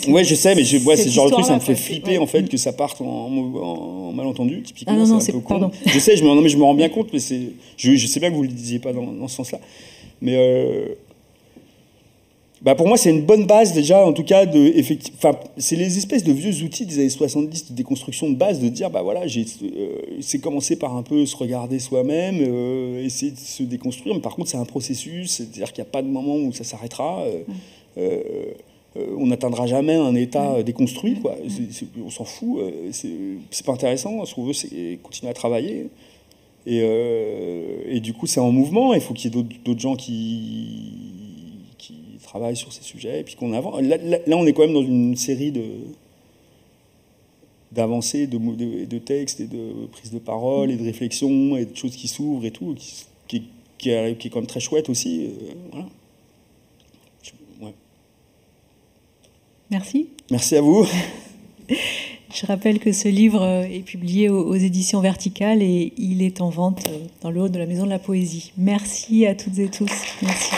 ouais, je sais, mais c'est ce genre de truc, ça me fait flipper en fait que ça parte en malentendu. Typiquement, non, c'est un peu con. Pardon. Je sais, je me rends bien compte, mais je sais bien que vous le disiez pas dans ce sens-là. Mais pour moi, c'est une bonne base déjà, en tout cas, c'est les espèces de vieux outils des années 70 de déconstruction de base, de dire, voilà, c'est commencé par un peu se regarder soi-même, essayer de se déconstruire, mais par contre, c'est un processus, c'est-à-dire qu'il n'y a pas de moment où ça s'arrêtera, on n'atteindra jamais un état déconstruit, quoi. On s'en fout, c'est pas intéressant, ce qu'on veut, c'est continuer à travailler. Et du coup, c'est en mouvement, il faut qu'il y ait d'autres gens qui travaillent sur ces sujets, et puis qu'on avance. Là, on est quand même dans une série d'avancées, de textes, et de prises de parole, et de réflexions, et de choses qui s'ouvrent et tout, qui est quand même très chouette aussi. Voilà. Ouais. Merci. Merci à vous. Je rappelle que ce livre est publié aux éditions Verticales et il est en vente dans le hall de la Maison de la Poésie. Merci à toutes et tous. Merci.